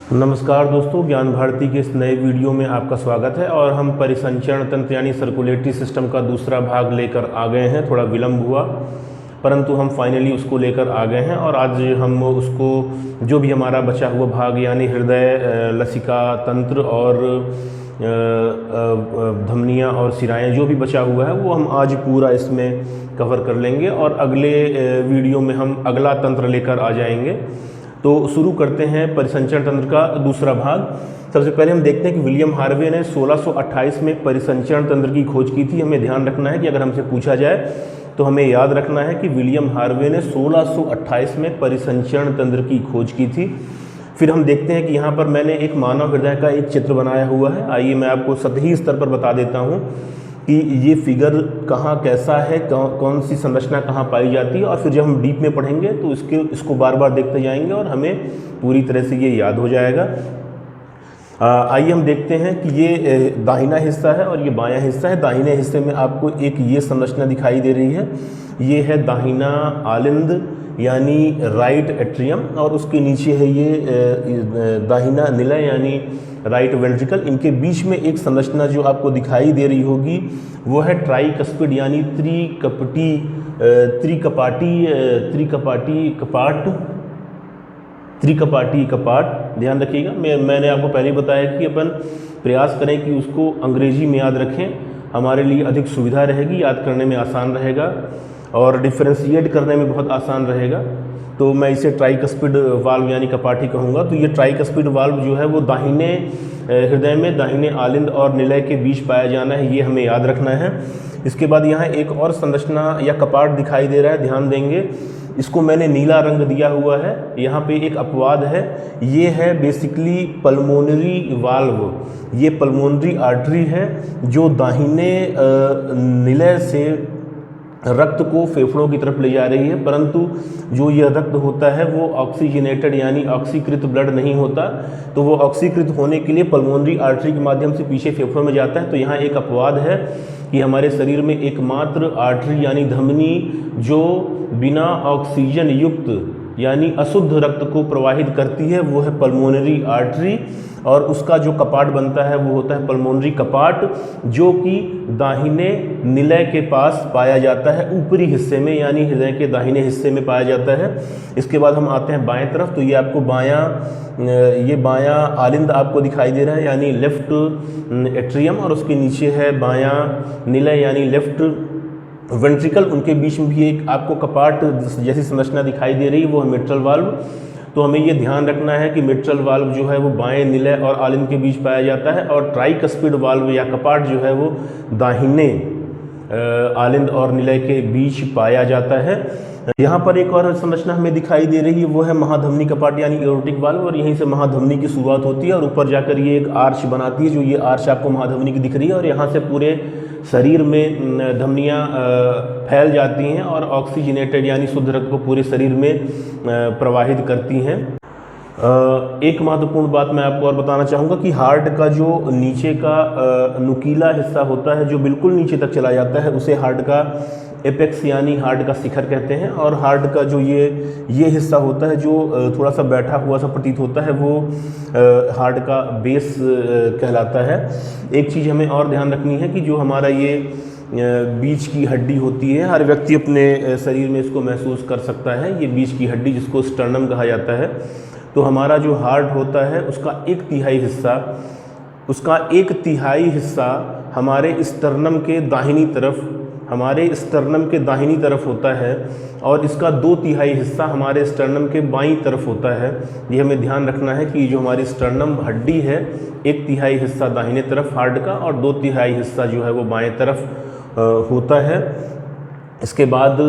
नमस्कार दोस्तों, ज्ञान भारती के इस नए वीडियो में आपका स्वागत है। और हम परिसंचरण तंत्र यानी सर्कुलेटरी सिस्टम का दूसरा भाग लेकर आ गए हैं। थोड़ा विलम्ब हुआ परंतु हम फाइनली उसको लेकर आ गए हैं और आज हम उसको जो भी हमारा बचा हुआ भाग यानी हृदय, लसिका तंत्र और धमनियाँ और सिराएँ जो भी बचा हुआ है वो हम आज पूरा इसमें कवर कर लेंगे और अगले वीडियो में हम अगला तंत्र लेकर आ जाएंगे। तो शुरू करते हैं परिसंचरण तंत्र का दूसरा भाग। सबसे पहले हम देखते हैं कि विलियम हार्वे ने 1628 में परिसंचरण तंत्र की खोज की थी। हमें ध्यान रखना है कि अगर हमसे पूछा जाए तो हमें याद रखना है कि विलियम हार्वे ने 1628 में परिसंचरण तंत्र की खोज की थी। फिर हम देखते हैं कि यहाँ पर मैंने एक मानव हृदय का एक चित्र बनाया हुआ है। आइए मैं आपको सतही स्तर पर बता देता हूँ कि ये फिगर कहाँ कैसा है, कौन सी संरचना कहाँ पाई जाती है, और फिर जब हम डीप में पढ़ेंगे तो इसको बार बार देखते जाएंगे और हमें पूरी तरह से ये याद हो जाएगा। आइए हम देखते हैं कि ये दाहिना हिस्सा है और ये बायां हिस्सा है। दाहिने हिस्से में आपको एक ये संरचना दिखाई दे रही है, ये है दाहिना आलिंद यानी राइट एट्रियम, और उसके नीचे है ये दाहिना निलय यानी राइट वेंट्रिकल। इनके बीच में एक संरचना जो आपको दिखाई दे रही होगी वो है ट्राइकस्पिड यानी त्रिकपाटी कपाट। ध्यान रखिएगा, मैंने आपको पहले ही बताया कि अपन प्रयास करें कि उसको अंग्रेजी में याद रखें, हमारे लिए अधिक सुविधा रहेगी, याद करने में आसान रहेगा और डिफरेंशिएट करने में बहुत आसान रहेगा। तो मैं इसे ट्राइकस्पिड वाल्व यानी कपाटी कहूँगा। तो ये ट्राइकस्पिड वाल्व जो है वो दाहिने हृदय में दाहिने आलिंद और निलय के बीच पाया जाना है, ये हमें याद रखना है। इसके बाद यहाँ एक और संरचना या कपाट दिखाई दे रहा है, ध्यान देंगे। इसको मैंने नीला रंग दिया हुआ है, यहाँ पे एक अपवाद है, ये है बेसिकली पल्मोनरी वाल्व। ये पल्मोनरी आर्टरी है जो दाहिने निलय से रक्त को फेफड़ों की तरफ ले जा रही है, परंतु जो यह रक्त होता है वो ऑक्सीजनेटेड यानी ऑक्सीकृत ब्लड नहीं होता। तो वो ऑक्सीकृत होने के लिए पल्मोनरी आर्टरी के माध्यम से पीछे फेफड़ों में जाता है। तो यहाँ एक अपवाद है कि हमारे शरीर में एकमात्र आर्टरी यानी धमनी जो बिना ऑक्सीजन युक्त यानी अशुद्ध रक्त को प्रवाहित करती है वो है पल्मोनरी आर्टरी, और उसका जो कपाट बनता है वो होता है पल्मोनरी कपाट, जो कि दाहिने निलय के पास पाया जाता है, ऊपरी हिस्से में यानी हृदय के दाहिने हिस्से में पाया जाता है। इसके बाद हम आते हैं बाएं तरफ। तो ये आपको बायां आलिंद आपको दिखाई दे रहा है यानी लेफ्ट एट्रियम, और उसके नीचे है बायां निलय यानी लेफ्ट वेंट्रिकल। उनके बीच में भी एक आपको कपाट जैसी संरचना दिखाई दे रही है, वो है मिट्रल वाल्व। तो हमें ये ध्यान रखना है कि मिट्रल वाल्व जो है वो बाएं निलय और आलिंद के बीच पाया जाता है, और ट्राइकस्पिड वाल्व या कपाट जो है वो दाहिने आलिंद और निलय के बीच पाया जाता है। यहाँ पर एक और संरचना हमें दिखाई दे रही है, वो है महाधमनी कपाट यानी एओर्टिक वाल्व, और यहीं से महाधमनी की शुरुआत होती है और ऊपर जाकर ये एक आर्च बनाती है। जो ये आर्च आपको महाधमनी की दिख रही है, और यहाँ से पूरे शरीर में धमनियाँ फैल जाती हैं और ऑक्सीजनेटेड यानी शुद्ध रक्त को पूरे शरीर में प्रवाहित करती हैं। एक महत्वपूर्ण बात मैं आपको और बताना चाहूँगा कि हार्ट का जो नीचे का नुकीला हिस्सा होता है जो बिल्कुल नीचे तक चला जाता है उसे हार्ट का एपेक्स यानी हार्ट का शिखर कहते हैं, और हार्ट का जो ये हिस्सा होता है जो थोड़ा सा बैठा हुआ सा प्रतीत होता है वो हार्ट का बेस कहलाता है। एक चीज़ हमें और ध्यान रखनी है कि जो हमारा ये बीच की हड्डी होती है, हर व्यक्ति अपने शरीर में इसको महसूस कर सकता है, ये बीच की हड्डी जिसको स्टर्नम कहा जाता है। तो हमारा जो हार्ट होता है उसका एक तिहाई हिस्सा हमारे स्टर्नम के दाहिनी तरफ होता है, और इसका 2/3 हिस्सा हमारे स्टर्नम के बाईं तरफ होता है। ये हमें ध्यान रखना है कि जो हमारी स्टर्नम हड्डी है 1/3 हिस्सा दाहिने तरफ हार्ट का और 2/3 हिस्सा जो है वो बाएं तरफ होता है। इसके बाद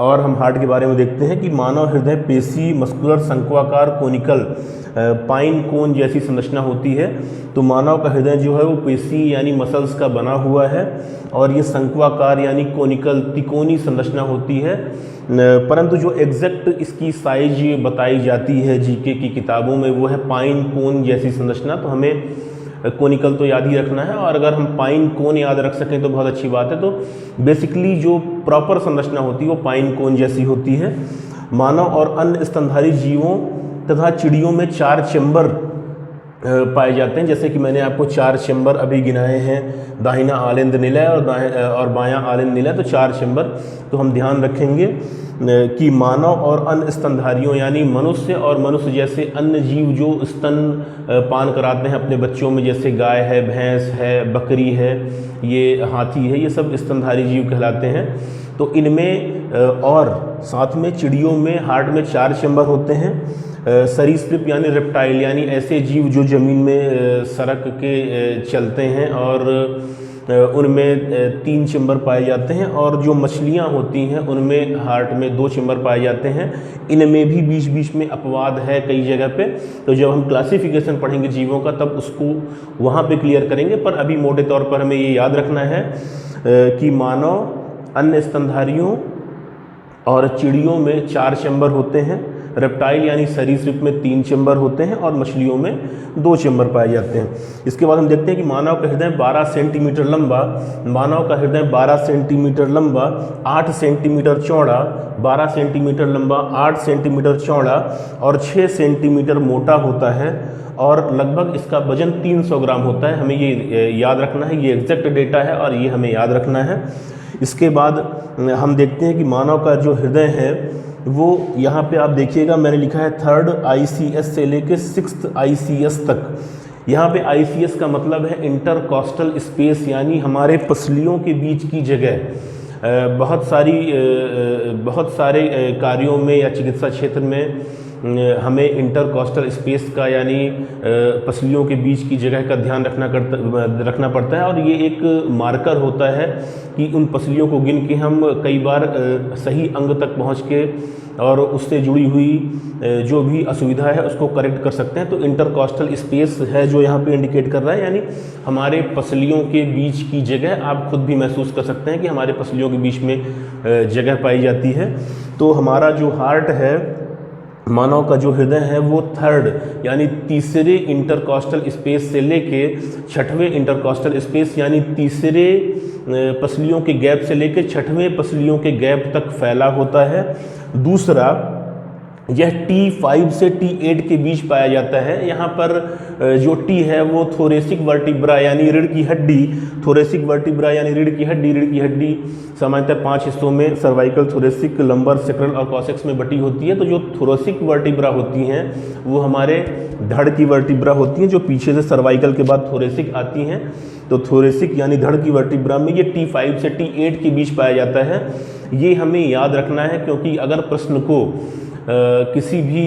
और हम हार्ट के बारे में देखते हैं कि मानव हृदय पेशी मस्कुलर शंक्वाकार कोनिकल पाइन कोन जैसी संरचना होती है। तो मानव का हृदय जो है वो पेशी यानी मसल्स का बना हुआ है, और ये शंक्वाकार यानी कोनिकल तिकोनी संरचना होती है, परंतु जो एग्जैक्ट इसकी साइज बताई जाती है जीके की किताबों में वो है पाइन कोन जैसी संरचना। तो हमें कोनिकल तो याद ही रखना है, और अगर हम पाइन कोन याद रख सकें तो बहुत अच्छी बात है। तो बेसिकली जो प्रॉपर संरचना होती है वो पाइन कोन जैसी होती है। मानव और अन्य स्तनधारी जीवों तथा चिड़ियों में 4 चैम्बर पाए जाते हैं। जैसे कि मैंने आपको 4 चैम्बर अभी गिनाए हैं, दाहिना आलिंद निलय और बायां आलिंद निलय, तो 4 चैम्बर। तो हम ध्यान रखेंगे कि मानव और अन्य स्तनधारियों यानी मनुष्य और मनुष्य जैसे अन्य जीव जो स्तन पान कराते हैं अपने बच्चों में, जैसे गाय है, भैंस है, बकरी है, ये हाथी है, ये सब स्तनधारी जीव कहलाते हैं। तो इनमें और साथ में चिड़ियों में हार्ट में 4 चैम्बर होते हैं। सरीसृप यानी रेप्टाइल यानी ऐसे जीव जो ज़मीन में सरक के चलते हैं और उनमें 3 चैम्बर पाए जाते हैं। और जो मछलियां होती हैं उनमें हार्ट में 2 चैम्बर पाए जाते हैं। इनमें भी बीच बीच में अपवाद है कई जगह पे, तो जब हम क्लासिफिकेशन पढ़ेंगे जीवों का तब उसको वहाँ पे क्लियर करेंगे। पर अभी मोटे तौर पर हमें ये याद रखना है कि मानव, अन्य स्तनधारियों और चिड़ियों में 4 चैम्बर होते हैं, रेप्टाइल यानी सरीसृप में 3 चैम्बर होते हैं और मछलियों में 2 चैम्बर पाए जाते हैं। इसके बाद हम देखते हैं कि मानव का हृदय 12 सेंटीमीटर लंबा, मानव का हृदय 12 सेंटीमीटर लंबा, 8 सेंटीमीटर चौड़ा, 12 सेंटीमीटर लंबा, 8 सेंटीमीटर चौड़ा और 6 सेंटीमीटर मोटा होता है और लगभग इसका वजन 300 ग्राम होता है। हमें ये याद रखना है, ये एग्जैक्ट डेटा है और ये हमें याद रखना है। इसके बाद हम देखते हैं कि मानव का जो हृदय है वो यहाँ पे आप देखिएगा मैंने लिखा है 3rd ICS से लेके 6th ICS तक। यहाँ पे ICS का मतलब है इंटरकॉस्टल स्पेस, यानी हमारे पसलियों के बीच की जगह। बहुत सारे कार्यों में या चिकित्सा क्षेत्र में हमें इंटरकॉस्टल स्पेस का यानी पसलियों के बीच की जगह का ध्यान रखना पड़ता है और ये एक मार्कर होता है कि उन पसलियों को गिन के हम कई बार सही अंग तक पहुंच के और उससे जुड़ी हुई जो भी असुविधा है उसको करेक्ट कर सकते हैं। तो इंटरकॉस्टल स्पेस है जो यहाँ पे इंडिकेट कर रहा है, यानी हमारे पसलियों के बीच की जगह। आप खुद भी महसूस कर सकते हैं कि हमारे पसलियों के बीच में जगह पाई जाती है। तो हमारा जो हार्ट है, मानव का जो हृदय है वो 3rd यानी तीसरे इंटरकॉस्टल स्पेस से लेके 6वें इंटरकॉस्टल स्पेस यानी तीसरे पसलियों के गैप से लेके 6वें पसलियों के गैप तक फैला होता है। दूसरा, यह T5 से T8 के बीच पाया जाता है। यहाँ पर जो T है वो थोरेसिक वर्टिब्रा यानी रीढ़ की हड्डी, थोरेसिक वर्टिब्रा यानी रीढ़ की हड्डी सामान्यतः 5 हिस्सों में सर्वाइकल, थोरेसिक, लंबर, सेक्रल और कॉसेक्स में बटी होती है। तो जो थोरेसिक वर्टिब्रा होती हैं वो हमारे धड़ की वर्टिब्रा होती हैं जो पीछे से सर्वाइकल के बाद थोरेसिक आती हैं। तो थोरेसिक यानी धड़ की वर्टिब्रा में ये T5 से T8 के बीच पाया जाता है। ये हमें याद रखना है क्योंकि अगर प्रश्न को किसी भी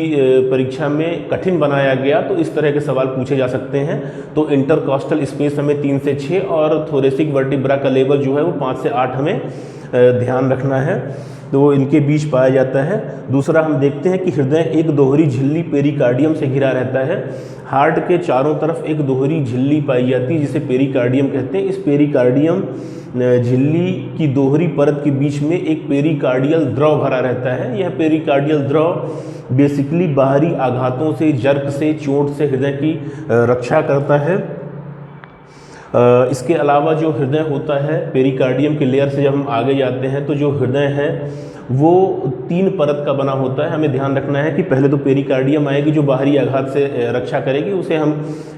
परीक्षा में कठिन बनाया गया तो इस तरह के सवाल पूछे जा सकते हैं। तो इंटरकॉस्टल स्पेस हमें 3 से 6 और थोरेसिक वर्टिब्रा का लेवल जो है वो 5 से 8 हमें ध्यान रखना है। तो इनके बीच पाया जाता है। दूसरा, हम देखते हैं कि हृदय एक दोहरी झिल्ली पेरिकार्डियम से घिरा रहता है। हार्ट के चारों तरफ एक दोहरी झिल्ली पाई जाती है जिसे पेरिकार्डियम कहते हैं। इस पेरिकार्डियम झिल्ली की दोहरी परत के बीच में एक पेरिकार्डियल द्रव भरा रहता है। यह पेरिकार्डियल द्रव बेसिकली बाहरी आघातों से, जर्क से, चोट से हृदय की रक्षा करता है। इसके अलावा जो हृदय होता है, पेरिकार्डियम के लेयर से जब हम आगे जाते हैं तो जो हृदय है वो 3 परत का बना होता है। हमें ध्यान रखना है कि पहले तो पेरिकार्डियम आएगी जो बाहरी आघात से रक्षा करेगी, उसे हम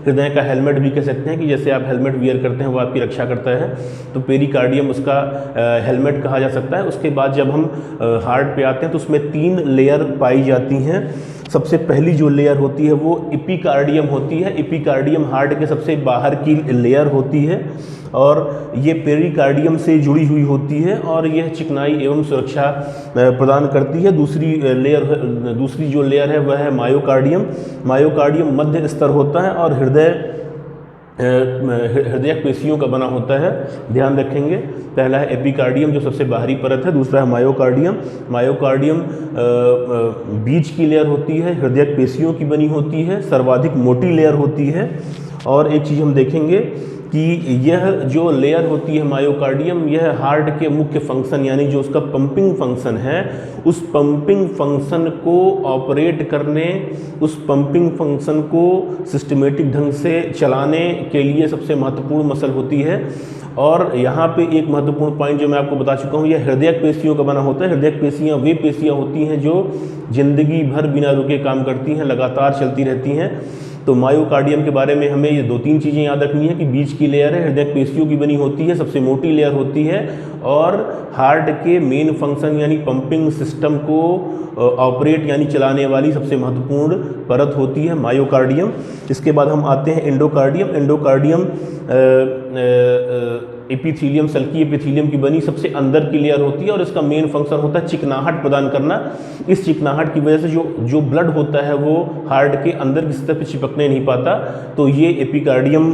हृदय का हेलमेट भी कह सकते हैं कि जैसे आप हेलमेट वियर करते हैं वो आपकी रक्षा करता है, तो पेरिकार्डियम उसका हेलमेट कहा जा सकता है। उसके बाद जब हम हार्ट पे आते हैं तो उसमें 3 लेयर पाई जाती हैं। सबसे पहली जो लेयर होती है वो एपिकार्डियम होती है। एपिकार्डियम हार्ट के सबसे बाहर की लेयर होती है और ये पेरिकार्डियम से जुड़ी हुई होती है और यह चिकनाई एवं सुरक्षा प्रदान करती है। दूसरी जो लेयर है वह है मायोकार्डियम। मायोकार्डियम मध्य स्तर होता है और हृदय पेशियों का बना होता है। ध्यान रखेंगे, पहला है एपिकार्डियम जो सबसे बाहरी परत है, दूसरा है मायोकार्डियम। मायोकार्डियम बीच की लेयर होती है, हृदय पेशियों की बनी होती है, सर्वाधिक मोटी लेयर होती है। और एक चीज़ हम देखेंगे कि यह जो लेयर होती है मायोकार्डियम, यह हार्ट के मुख्य फंक्शन यानी जो उसका पंपिंग फंक्शन है, उस पंपिंग फंक्शन को ऑपरेट करने, उस पंपिंग फंक्शन को सिस्टमेटिक ढंग से चलाने के लिए सबसे महत्वपूर्ण मसल होती है। और यहाँ पे एक महत्वपूर्ण पॉइंट जो मैं आपको बता चुका हूँ, यह हृदयक पेशियों का बना होता है। हृदयक पेशियाँ वे पेशियाँ होती हैं जो जिंदगी भर बिना रुके काम करती हैं, लगातार चलती रहती हैं। तो मायोकार्डियम के बारे में हमें ये 2-3 चीज़ें याद रखनी है कि बीच की लेयर है, हृदयक पेशियों की बनी होती है, सबसे मोटी लेयर होती है, और हार्ट के मेन फंक्शन यानी पंपिंग सिस्टम को ऑपरेट यानी चलाने वाली सबसे महत्वपूर्ण परत होती है मायोकार्डियम। इसके बाद हम आते हैं एंडोकार्डियम। एंडोकार्डियम एपिथीलियम, सल्की एपिथीलियम की बनी सबसे अंदर की लेयर होती है और इसका मेन फंक्शन होता है चिकनाहट प्रदान करना। इस चिकनाहट की वजह से जो ब्लड होता है वो हार्ट के अंदर की सतह पर चिपकने नहीं पाता, तो ये एपिकार्डियम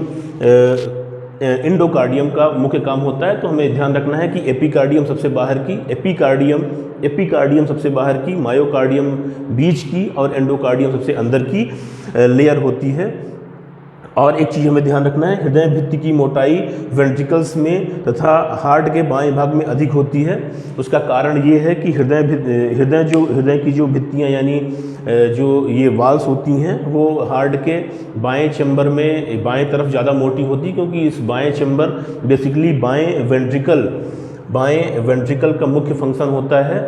एंडोकार्डियम का मुख्य काम होता है। तो हमें ध्यान रखना है कि एपिकार्डियम सबसे बाहर की, एपिकार्डियम सबसे बाहर की, मायोकार्डियम बीच की और एंडोकार्डियम सबसे अंदर की लेयर होती है। और एक चीज़ हमें ध्यान रखना है, हृदय भित्ति की मोटाई वेंट्रिकल्स में तथा हार्ट के बाएं भाग में अधिक होती है। उसका कारण ये है कि हृदय की जो भित्तियाँ यानी जो ये वाल्स होती हैं वो हार्ट के बाएं चैम्बर में बाएं तरफ ज़्यादा मोटी होती है, क्योंकि इस बाएं चैम्बर बेसिकली बाएं वेंट्रिकल का मुख्य फंक्शन होता है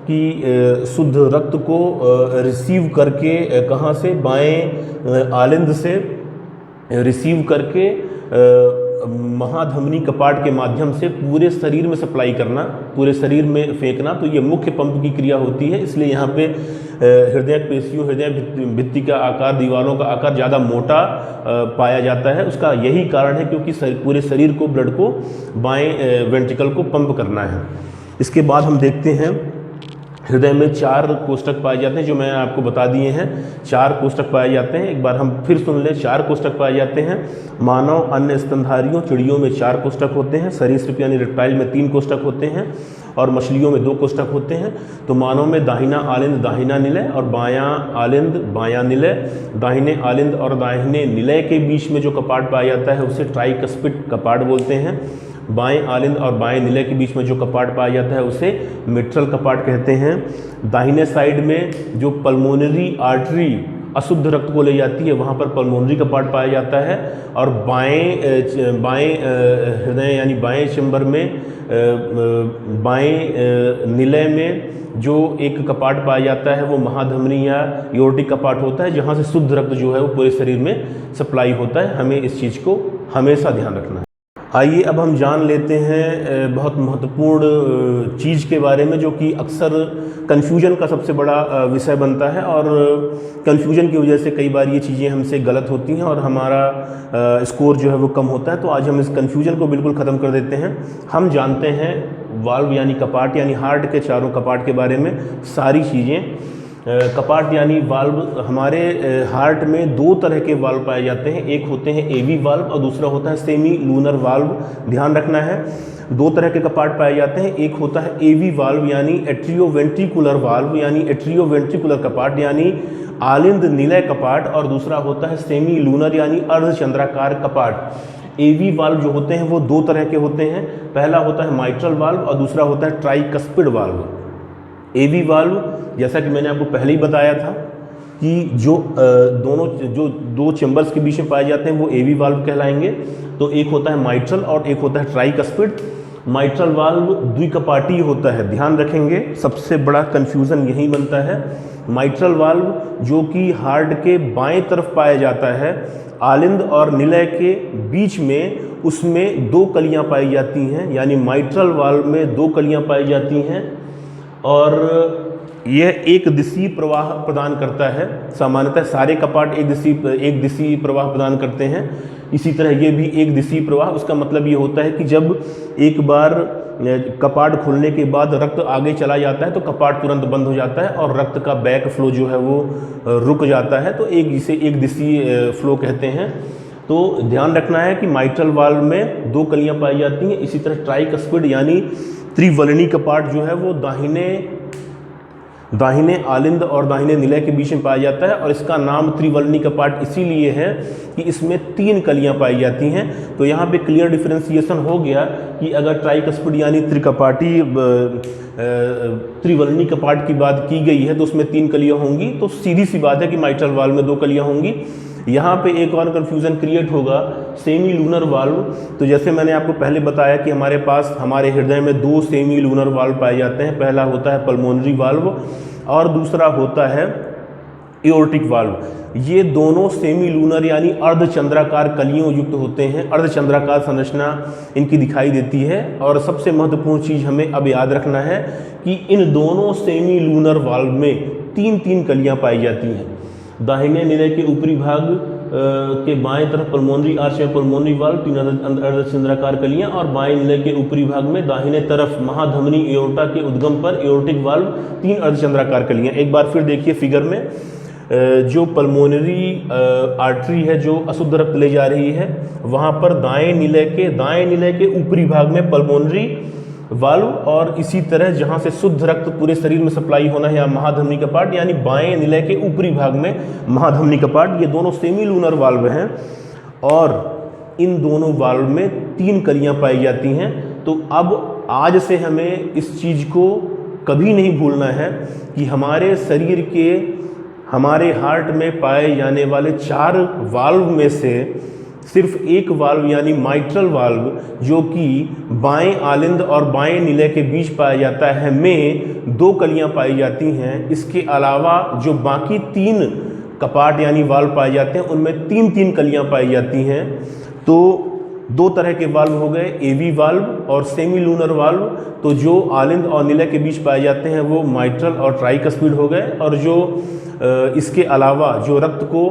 कि शुद्ध रक्त को रिसीव करके कहाँ से, बाएं आलिंद से रिसीव करके महाधमनी कपाट के माध्यम से पूरे शरीर में सप्लाई करना, पूरे शरीर में फेंकना। तो ये मुख्य पंप की क्रिया होती है। इसलिए यहाँ पे हृदय पेशियों, हृदय भित्ति का आकार, दीवारों का आकार ज़्यादा मोटा पाया जाता है। उसका यही कारण है क्योंकि पूरे शरीर को, ब्लड को बाएं वेंट्रिकल को पंप करना है। इसके बाद हम देखते हैं हृदय में 4 कोष्ठक पाए जाते हैं, जो मैंने आपको बता दिए हैं। 4 कोष्ठक पाए जाते हैं, एक बार हम फिर सुन लें। 4 कोष्ठक पाए जाते हैं। मानव, अन्य स्तनधारियों, चिड़ियों में 4 कोष्ठक होते हैं। सरीसृप यानी रेप्टाइल में 3 कोष्ठक होते हैं और मछलियों में 2 कोष्ठक होते हैं। तो मानव में दाहिना आलिंद, दाहिना निलय और बायां आलिंद, बायां निलय। दाहिने आलिंद और दाहिने निलय के बीच में जो कपाट पाया जाता है उसे ट्राइकस्पिड कपाट बोलते हैं। बाएं आलिंद और बाएं निलय के बीच में जो कपाट पाया जाता है उसे मिट्रल कपाट कहते हैं। दाहिने साइड में जो पल्मोनरी आर्टरी अशुद्ध रक्त को ले जाती है वहाँ पर पल्मोनरी कपाट पाया जाता है। और बाएं हृदय यानी बाएं चैम्बर में बाएं निलय में जो एक कपाट पाया जाता है वो महाधमनी या एओर्टिक कपाट होता है, जहाँ से शुद्ध रक्त जो है वो पूरे शरीर में सप्लाई होता है। हमें इस चीज़ को हमेशा ध्यान रखना है। आइए अब हम जान लेते हैं बहुत महत्वपूर्ण चीज़ के बारे में, जो कि अक्सर कन्फ्यूजन का सबसे बड़ा विषय बनता है और कन्फ्यूजन की वजह से कई बार ये चीज़ें हमसे गलत होती हैं और हमारा स्कोर जो है वो कम होता है। तो आज हम इस कन्फ्यूजन को बिल्कुल ख़त्म कर देते हैं। हम जानते हैं वाल्व यानी कपाट यानी हार्ट के चारों कपाट के बारे में सारी चीज़ें। कपाट यानी वाल्व, हमारे हार्ट में 2 तरह के वाल्व पाए जाते हैं। एक होते हैं एवी वाल्व और दूसरा होता है सेमी लूनर वाल्व। ध्यान रखना है, 2 तरह के कपाट पाए जाते हैं। एक होता है एवी वाल्व यानी एट्रियोवेंट्रिकुलर वाल्व यानी एट्रियोवेंट्रिकुलर कपाट यानी आलिंद निलय कपाट, और दूसरा होता है सेमी लूनर यानी अर्धचंद्राकार कपाट। एवी वाल्व जो होते हैं वो 2 तरह के होते हैं। पहला होता है माइट्रल वाल्व और दूसरा होता है ट्राइकस्पिड वाल्व। एवी वाल्व, जैसा कि मैंने आपको पहले ही बताया था कि जो 2 चैम्बर्स के बीच में पाए जाते हैं वो एवी वाल्व कहलाएंगे। तो एक होता है माइट्रल और एक होता है ट्राइकस्पिड। माइट्रल वाल्व द्विकपाटीय होता है, ध्यान रखेंगे, सबसे बड़ा कन्फ्यूज़न यही बनता है। माइट्रल वाल्व जो कि हार्ट के बाएं तरफ पाया जाता है, आलिंद और निलय के बीच में, उसमें 2 कलियाँ पाई जाती हैं, यानी माइट्रल वाल्व में 2 कलियाँ पाई जाती हैं और यह एक दिशीय प्रवाह प्रदान करता है। सामान्यतः सारे कपाट एक दिशीय प्रवाह प्रदान करते हैं, इसी तरह ये भी एक दिशीय प्रवाह। उसका मतलब ये होता है कि जब एक बार कपाट खुलने के बाद रक्त आगे चला जाता है तो कपाट तुरंत बंद हो जाता है और रक्त का बैक फ्लो जो है वो रुक जाता है। तो इसे एक दिशीय फ्लो कहते हैं। तो ध्यान रखना है कि माइट्रल वाल्व में 2 कलियाँ पाई जाती हैं। इसी तरह ट्राइकस्पिड यानी त्रिवलनी कपाट जो है वो दाहिने आलिंद और दाहिने निलय के बीच में पाया जाता है और इसका नाम त्रिवर्णी कपाट इसीलिए है कि इसमें 3 कलियां पाई जाती हैं। तो यहाँ पे क्लियर डिफरेंशिएशन हो गया कि अगर ट्राइकस्पिड यानी त्रिकपाटी त्रिवर्णी कपाट की बात की गई है तो उसमें 3 कलियां होंगी, तो सीधी सी बात है कि माइट्रल वाल्व में 2 कलियां होंगी। यहाँ पे एक और कन्फ्यूज़न क्रिएट होगा, सेमी लूनर वाल्व। तो जैसे मैंने आपको पहले बताया कि हमारे पास हमारे हृदय में 2 सेमी लूनर वाल्व पाए जाते हैं। पहला होता है पल्मोनरी वाल्व और दूसरा होता है एओर्टिक वाल्व। ये दोनों सेमी लूनर यानी अर्धचंद्राकार कलियों युक्त होते हैं। अर्धचंद्राकार संरचना इनकी दिखाई देती है। और सबसे महत्वपूर्ण चीज़ हमें अब याद रखना है कि इन दोनों सेमी लूनर वाल्व में 3 कलियां पाई जाती हैं। दाहिने निलय के ऊपरी भाग के बाएं तरफ पल्मोनरी आर्च या पल्मोनरी वाल्व 3 अर्धचंद्राकार कलियां, और बाएं निलय के ऊपरी भाग में दाहिने तरफ महाधमनी एओर्टा के उद्गम पर एओर्टिक वाल्व 3 अर्धचंद्राकार कलियां। एक बार फिर देखिए फिगर में, जो पल्मोनरी आर्टरी है जो अशुद्ध रक्त ले जा रही है, वहाँ पर दाएं निलय के ऊपरी भाग में पल्मोनरी वाल्व, और इसी तरह जहाँ से शुद्ध रक्त पूरे शरीर में सप्लाई होना है या महाधमनी कपाट यानी बाएं निलय के ऊपरी भाग में महाधमनी कपाट। ये दोनों सेमी लूनर वाल्व हैं और इन दोनों वाल्व में 3 कलियां पाई जाती हैं। तो अब आज से हमें इस चीज़ को कभी नहीं भूलना है कि हमारे शरीर के, हमारे हार्ट में पाए जाने वाले 4 वाल्व में से सिर्फ एक वाल्व यानी माइट्रल वाल्व, जो कि बाएं आलिंद और बाएं निलय के बीच पाया जाता है, में 2 कलियां पाई जाती हैं। इसके अलावा जो बाकी 3 कपाट यानी वाल्व पाए जाते हैं उनमें 3 कलियां पाई जाती हैं। तो 2 तरह के वाल्व हो गए, एवी वाल्व और सेमी लूनर वाल्व। तो जो आलिंद और निलय के बीच पाए जाते हैं वो माइट्रल और ट्राइकस्पिड हो गए, और जो इसके अलावा जो रक्त को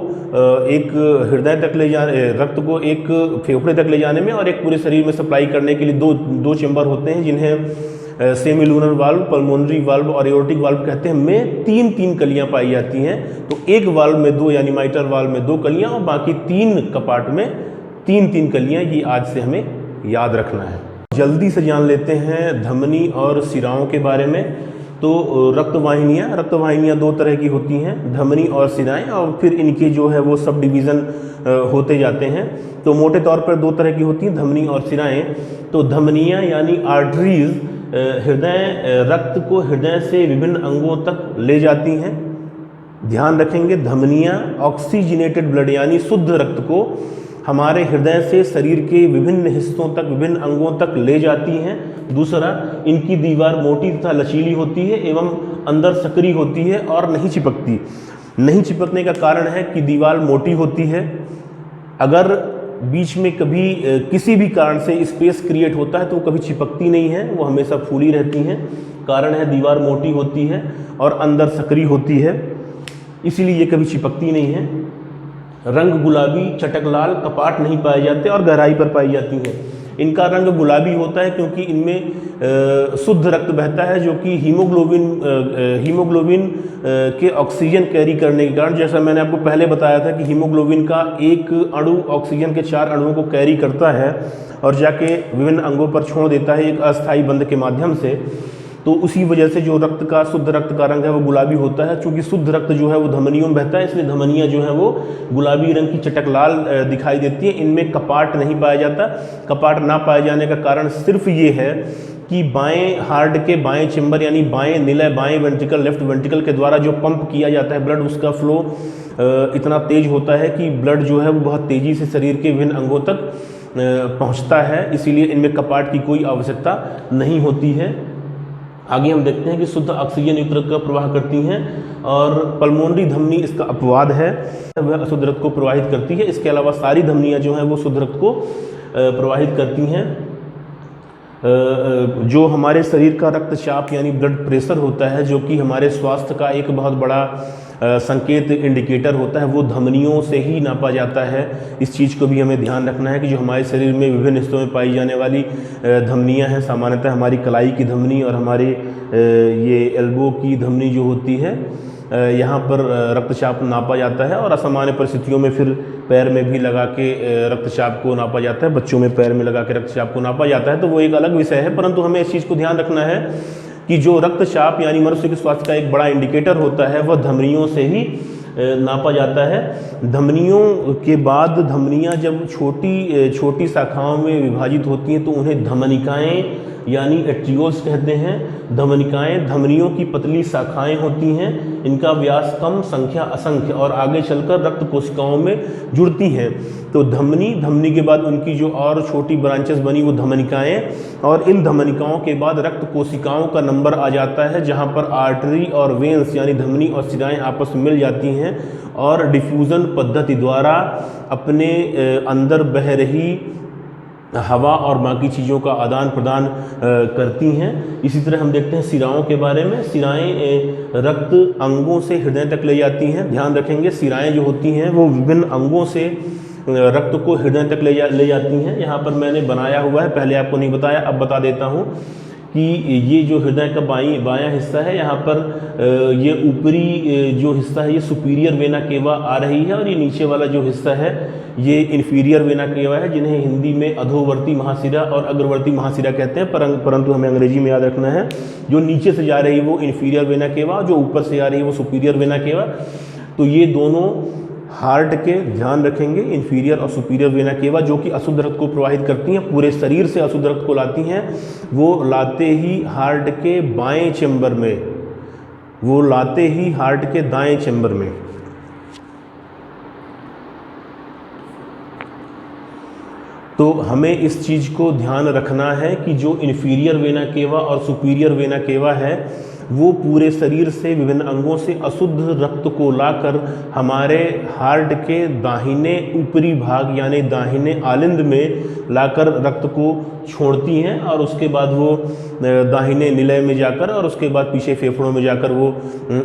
एक हृदय तक ले जाने, रक्त को एक फेफड़े तक ले जाने में और एक पूरे शरीर में सप्लाई करने के लिए दो चेंबर होते हैं, जिन्हें semi lunar valve, pulmonary valve और एओर्टिक वाल्व कहते हैं, में 3 कलियां पाई जाती हैं। तो एक वाल्व में 2 यानी माइट्रल वाल्व में 2 कलियां और बाकी 3 कपाट में 3 कलियां। ये आज से हमें याद रखना है। जल्दी से जान लेते हैं धमनी और शिराओं के बारे में। तो रक्तवाहिनियाँ 2 तरह की होती हैं, धमनी और शिराएं, और फिर इनके जो है वो सब डिवीज़न होते जाते हैं। तो मोटे तौर पर 2 तरह की होती हैं धमनी और शिराएं। तो धमनियाँ यानी आर्टरीज रक्त को हृदय से विभिन्न अंगों तक ले जाती हैं। ध्यान रखेंगे, धमनियाँ ऑक्सीजनेटेड ब्लड यानी शुद्ध रक्त को हमारे हृदय से शरीर के विभिन्न हिस्सों तक, विभिन्न अंगों तक ले जाती हैं। दूसरा, इनकी दीवार मोटी तथा लचीली होती है एवं अंदर सकरी होती है और नहीं चिपकती। नहीं चिपकने का कारण है कि दीवार मोटी होती है। अगर बीच में कभी किसी भी कारण से स्पेस क्रिएट होता है तो वो कभी चिपकती नहीं है, वो हमेशा फूली रहती हैं। कारण है दीवार मोटी होती है और अंदर सकरी होती है, इसीलिए ये कभी चिपकती नहीं है। रंग गुलाबी, चटक लाल कपाट नहीं पाए जाते और गहराई पर पाई जाती हैं। इनका रंग गुलाबी होता है क्योंकि इनमें शुद्ध रक्त बहता है, जो कि हीमोग्लोबिन के ऑक्सीजन कैरी करने के कारण, जैसा मैंने आपको पहले बताया था कि हीमोग्लोबिन का एक अणु ऑक्सीजन के 4 अणुओं को कैरी करता है और जाके विभिन्न अंगों पर छोड़ देता है एक अस्थायी बंध के माध्यम से। तो उसी वजह से जो शुद्ध रक्त का रंग है वो गुलाबी होता है। चूँकि शुद्ध रक्त जो है वो धमनियों में बहता है, इसलिए धमनियाँ जो हैं वो गुलाबी रंग की चटक लाल दिखाई देती हैं। इनमें कपाट नहीं पाया जाता। कपाट ना पाए जाने का कारण सिर्फ ये है कि बाएं हार्ट के बाएं चेंबर यानी बाएं निलय, बाएं वेंट्रिकल, लेफ्ट वेंट्रिकल के द्वारा जो पंप किया जाता है ब्लड, उसका फ्लो इतना तेज होता है कि ब्लड जो है वो बहुत तेज़ी से शरीर के विभिन्न अंगों तक पहुँचता है। इसीलिए इनमें कपाट की कोई आवश्यकता नहीं होती है। आगे हम देखते हैं कि शुद्ध ऑक्सीजन युक्त रक्त का प्रवाह करती हैं, और पल्मोनरी धमनी इसका अपवाद है, वह अशुद्ध रक्त को प्रवाहित करती है। इसके अलावा सारी धमनियां जो हैं वो शुद्ध रक्त को प्रवाहित करती हैं। जो हमारे शरीर का रक्तचाप यानी ब्लड प्रेशर होता है, जो कि हमारे स्वास्थ्य का एक बहुत बड़ा संकेत, इंडिकेटर होता है, वो धमनियों से ही नापा जाता है। इस चीज़ को भी हमें ध्यान रखना है कि जो हमारे शरीर में विभिन्न हिस्सों में पाई जाने वाली धमनियां हैं, सामान्यतः हमारी कलाई की धमनी और हमारे ये एल्बो की धमनी जो होती है, यहाँ पर रक्तचाप नापा जाता है। और असामान्य परिस्थितियों में फिर पैर में भी लगा के रक्तचाप को नापा जाता है। बच्चों में पैर में लगा के रक्तचाप को नापा जाता है, तो वो एक अलग विषय है। परंतु हमें इस चीज़ को ध्यान रखना है कि जो रक्तचाप यानी मनुष्य के स्वास्थ्य का एक बड़ा इंडिकेटर होता है वह धमनियों से ही नापा जाता है। धमनियों के बाद धमनियाँ जब छोटी शाखाओं में विभाजित होती हैं तो उन्हें धमनिकाएँ यानी एट्रियोल्स कहते हैं। धमनिकाएँ धमनियों की पतली शाखाएं होती हैं, इनका व्यास कम, संख्या असंख्य और आगे चलकर रक्त कोशिकाओं में जुड़ती हैं। तो धमनी के बाद उनकी जो और छोटी ब्रांचेस बनी वो धमनिकाएँ, और इन धमनिकाओं के बाद रक्त कोशिकाओं का नंबर आ जाता है जहाँ पर आर्टरी और वेंस यानी धमनी और शिराएँ आपस में मिल जाती हैं और डिफ्यूज़न पद्धति द्वारा अपने अंदर बह रही हवा और बाकी चीज़ों का आदान प्रदान करती हैं। इसी तरह हम देखते हैं शिराओं के बारे में। शिराएँ रक्त अंगों से हृदय तक ले जाती हैं। ध्यान रखेंगे सिराएँ जो होती हैं वो विभिन्न अंगों से रक्त को हृदय तक ले जाती हैं। यहाँ पर मैंने बनाया हुआ है, पहले आपको नहीं बताया, अब बता देता हूँ कि ये जो हृदय का बायां हिस्सा है, यहाँ पर ये ऊपरी जो हिस्सा है ये सुपीरियर वेना केवा आ रही है, और ये नीचे वाला जो हिस्सा है ये इन्फीरियर वेना केवा है, जिन्हें हिंदी में अधोवर्ती महाशिरा और अग्रवर्ती महाशिरा कहते हैं, परंतु हमें अंग्रेजी में याद रखना है जो नीचे से जा रही है वो इन्फीरियर वेना केवा, जो ऊपर से आ रही है वो सुपीरियर वेना केवा। तो ये दोनों हार्ट के, ध्यान रखेंगे, इन्फीरियर और सुपीरियर वेना केवा जो कि अशुद्ध रक्त को प्रवाहित करती हैं, पूरे शरीर से अशुद्ध रक्त को लाती हैं। वो लाते ही हार्ट के बाएं चेंबर में, वो लाते ही हार्ट के दाएं चेंबर में। तो हमें इस चीज़ को ध्यान रखना है कि जो इन्फीरियर वेना केवा और सुपीरियर वेना केवा है वो पूरे शरीर से, विभिन्न अंगों से अशुद्ध रक्त को लाकर हमारे हार्ट के दाहिने ऊपरी भाग यानी दाहिने आलिंद में लाकर रक्त को छोड़ती हैं, और उसके बाद वो दाहिने निलय में जाकर और उसके बाद पीछे फेफड़ों में जाकर वो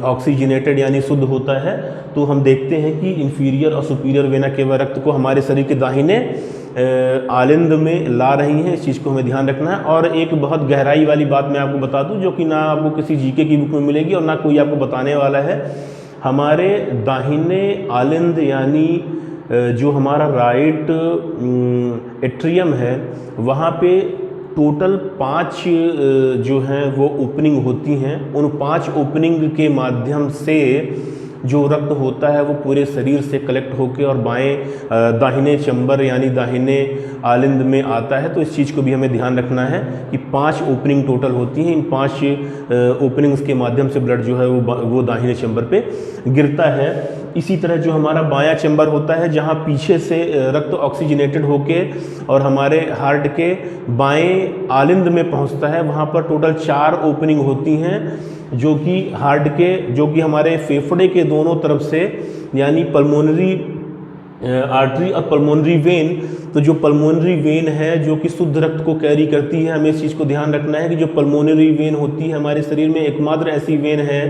ऑक्सीजनेटेड यानी शुद्ध होता है। तो हम देखते हैं कि इन्फीरियर और सुपीरियर वेना केवा रक्त को हमारे शरीर के दाहिने आलिंद में ला रही हैं। इस चीज़ को हमें ध्यान रखना है। और एक बहुत गहराई वाली बात मैं आपको बता दूं जो कि ना आपको किसी जीके की बुक में मिलेगी और ना कोई आपको बताने वाला है। हमारे दाहिने आलिंद यानी जो हमारा राइट एट्रियम है वहाँ पे टोटल 5 जो हैं वो ओपनिंग होती हैं। उन 5 ओपनिंग के माध्यम से जो रक्त होता है वो पूरे शरीर से कलेक्ट होकर और बाएं दाहिने चैम्बर यानी दाहिने आलिंद में आता है। तो इस चीज़ को भी हमें ध्यान रखना है कि 5 ओपनिंग टोटल होती हैं। इन 5 ओपनिंग्स के माध्यम से ब्लड जो है वो दाहिने चैम्बर पे गिरता है। इसी तरह जो हमारा बायां चैम्बर होता है जहाँ पीछे से रक्त ऑक्सीजनेटेड होके और हमारे हार्ट के बाएं आलिंद में पहुँचता है, वहाँ पर टोटल 4 ओपनिंग होती हैं जो कि हार्ट के, जो कि हमारे फेफड़े के दोनों तरफ से यानी पल्मोनरी आर्टरी और पल्मोनरी वेन। तो जो पल्मोनरी वेन है जो कि शुद्ध रक्त को कैरी करती है, हमें इस चीज़ को ध्यान रखना है कि जो पल्मोनरी वेन होती है हमारे शरीर में एकमात्र ऐसी वेन है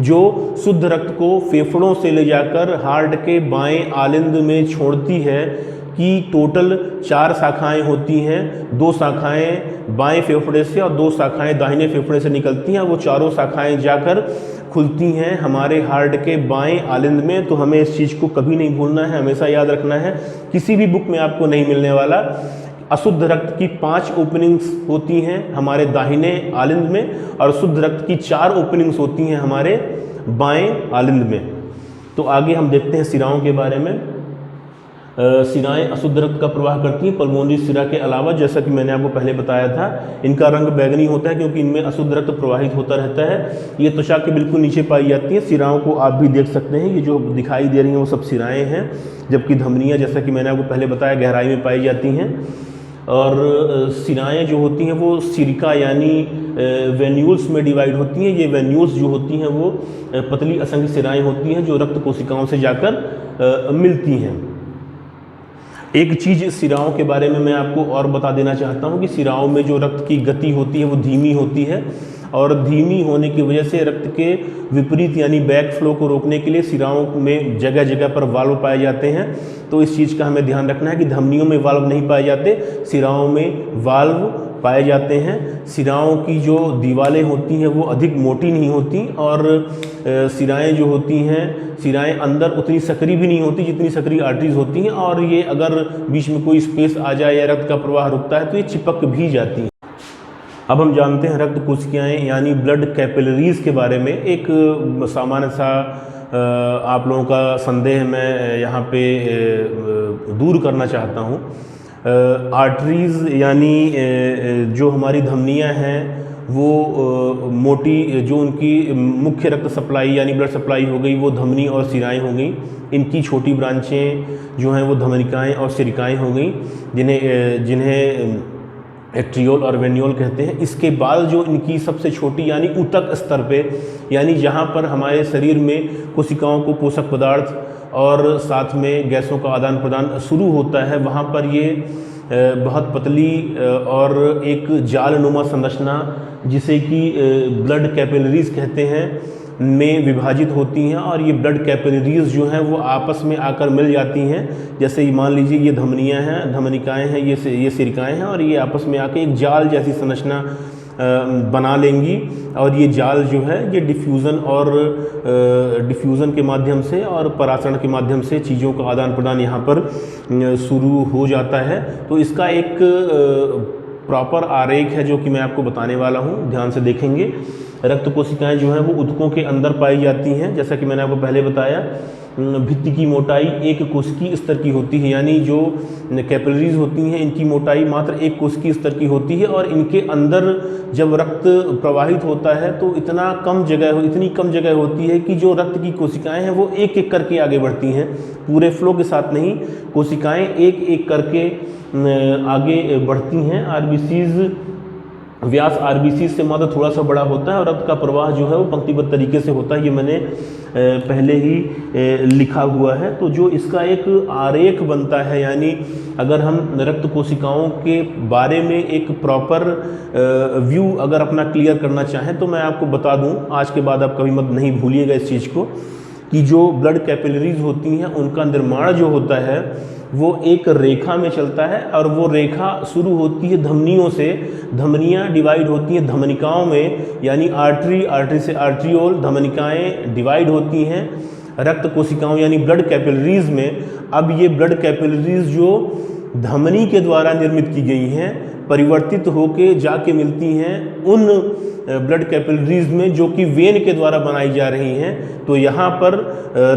जो शुद्ध रक्त को फेफड़ों से ले जाकर हार्ट के बाएं आलिंद में छोड़ती है। कि टोटल 4 शाखाएं होती हैं, 2 शाखाएं बाएं फेफड़े से और 2 शाखाएं दाहिने फेफड़े से निकलती हैं। वो चारों शाखाएं जाकर खुलती हैं हमारे हार्ट के बाएं आलिंद में। तो हमें इस चीज़ को कभी नहीं भूलना है, हमेशा याद रखना है। किसी भी बुक में आपको नहीं मिलने वाला। अशुद्ध रक्त की 5 ओपनिंग्स होती हैं हमारे दाहिने आलिंद में और शुद्ध रक्त की 4 ओपनिंग्स होती हैं हमारे बाएं आलिंद में। तो आगे हम देखते हैं शिराओं के बारे में। शिराएँ अशुद्ध रक्त का प्रवाह करती हैं पल्मोनरी शिरा के अलावा, जैसा कि मैंने आपको पहले बताया था। इनका रंग बैंगनी होता है क्योंकि इनमें अशुद्ध रक्त प्रवाहित होता रहता है। ये त्वचा के बिल्कुल नीचे पाई जाती हैं। शिराओं को आप भी देख सकते हैं, ये जो दिखाई दे रही हैं वो सब शिराएँ हैं, जबकि धमनियाँ जैसा कि मैंने आपको पहले बताया गहराई में पाई जाती हैं। और शिराएँ जो होती हैं वो सिरका यानी वेन्यूल्स में डिवाइड होती हैं। ये वेन्यूल्स जो होती हैं वो पतली असंख्य शिराएँ होती हैं जो रक्त कोशिकाओं से जाकर मिलती हैं। एक चीज़ शिराओं के बारे में मैं आपको और बता देना चाहता हूँ कि शिराओं में जो रक्त की गति होती है वो धीमी होती है, और धीमी होने की वजह से रक्त के विपरीत यानी बैक फ्लो को रोकने के लिए शिराओं में जगह जगह पर वाल्व पाए जाते हैं। तो इस चीज़ का हमें ध्यान रखना है कि धमनियों में वाल्व नहीं पाए जाते, शिराओं में वाल्व पाए जाते हैं। शिराओं की जो दीवारें होती हैं वो अधिक मोटी नहीं होती, और शिराएँ जो होती हैं, शिराएँ अंदर उतनी सकरी भी नहीं होती जितनी सकरी आर्टरीज होती हैं, और ये अगर बीच में कोई स्पेस आ जाए या रक्त का प्रवाह रुकता है तो ये चिपक भी जाती हैं। अब हम जानते हैं रक्त कोशिकाएं यानी ब्लड कैपिलरीज के बारे में। एक सामान्य सा आप लोगों का संदेह मैं यहाँ पे दूर करना चाहता हूँ। आर्टरीज यानी जो हमारी धमनियाँ हैं वो मोटी, जो उनकी मुख्य रक्त सप्लाई यानी ब्लड सप्लाई हो गई वो धमनी और सिराएँ हो गई। इनकी छोटी ब्रांचें जो हैं वो धमनिकाएँ और सिरिकाएँ हो गई, जिन्हें एट्रियोल और वेन्योल कहते हैं। इसके बाद जो इनकी सबसे छोटी यानी ऊतक स्तर पे, यानी जहाँ पर हमारे शरीर में कोशिकाओं को पोषक पदार्थ और साथ में गैसों का आदान प्रदान शुरू होता है, वहाँ पर ये बहुत पतली और एक जालनुमा संरचना जिसे कि ब्लड कैपिलरीज कहते हैं में विभाजित होती हैं। और ये ब्लड कैपिलरीज जो हैं वो आपस में आकर मिल जाती हैं। जैसे मान लीजिए ये धमनियाँ हैं, धमनिकाएँ हैं, ये सिरिकाएँ हैं, और ये आपस में आकर एक जाल जैसी संरचना बना लेंगी। और ये जाल जो है ये डिफ्यूज़न के माध्यम से और परासरण के माध्यम से चीज़ों का आदान प्रदान यहाँ पर शुरू हो जाता है। तो इसका एक प्रॉपर आरेख है जो कि मैं आपको बताने वाला हूँ, ध्यान से देखेंगे। रक्त कोशिकाएं जो हैं वो ऊतकों के अंदर पाई जाती हैं। जैसा कि मैंने आपको पहले बताया, भित्ति की मोटाई एक कोशिकीय स्तर की होती है, यानी जो कैपिलरीज होती हैं इनकी मोटाई मात्र एक कोशिकीय स्तर की होती है। और इनके अंदर जब रक्त प्रवाहित होता है तो इतनी कम जगह होती है कि जो रक्त की कोशिकाएं हैं वो एक एक करके आगे बढ़ती हैं, पूरे फ्लो के साथ नहीं, कोशिकाएं एक एक करके आगे बढ़ती हैं। आरबीसीज व्यास आरबीसीज से मात्र थोड़ा सा बड़ा होता है और रक्त का प्रवाह जो है वो पंक्तिबद्ध तरीके से होता है। ये मैंने पहले ही लिखा हुआ है। तो जो इसका एक आरेख बनता है, यानी अगर हम रक्त कोशिकाओं के बारे में एक प्रॉपर व्यू अगर अपना क्लियर करना चाहें तो मैं आपको बता दूं, आज के बाद आप कभी मत नहीं भूलिएगा इस चीज़ को, कि जो ब्लड कैपिलरीज होती हैं उनका निर्माण जो होता है वो एक रेखा में चलता है। और वो रेखा शुरू होती है धमनियों से, धमनियाँ डिवाइड होती हैं धमनिकाओं में, यानी आर्टरी से आर्ट्रियोल, धमनिकाएँ डिवाइड होती हैं रक्त कोशिकाओं यानी ब्लड कैपिलरीज में। अब ये ब्लड कैपिलरीज जो धमनी के द्वारा निर्मित की गई हैं परिवर्तित होके जाके मिलती हैं उन ब्लड कैपिलरीज में जो कि वेन के द्वारा बनाई जा रही हैं। तो यहाँ पर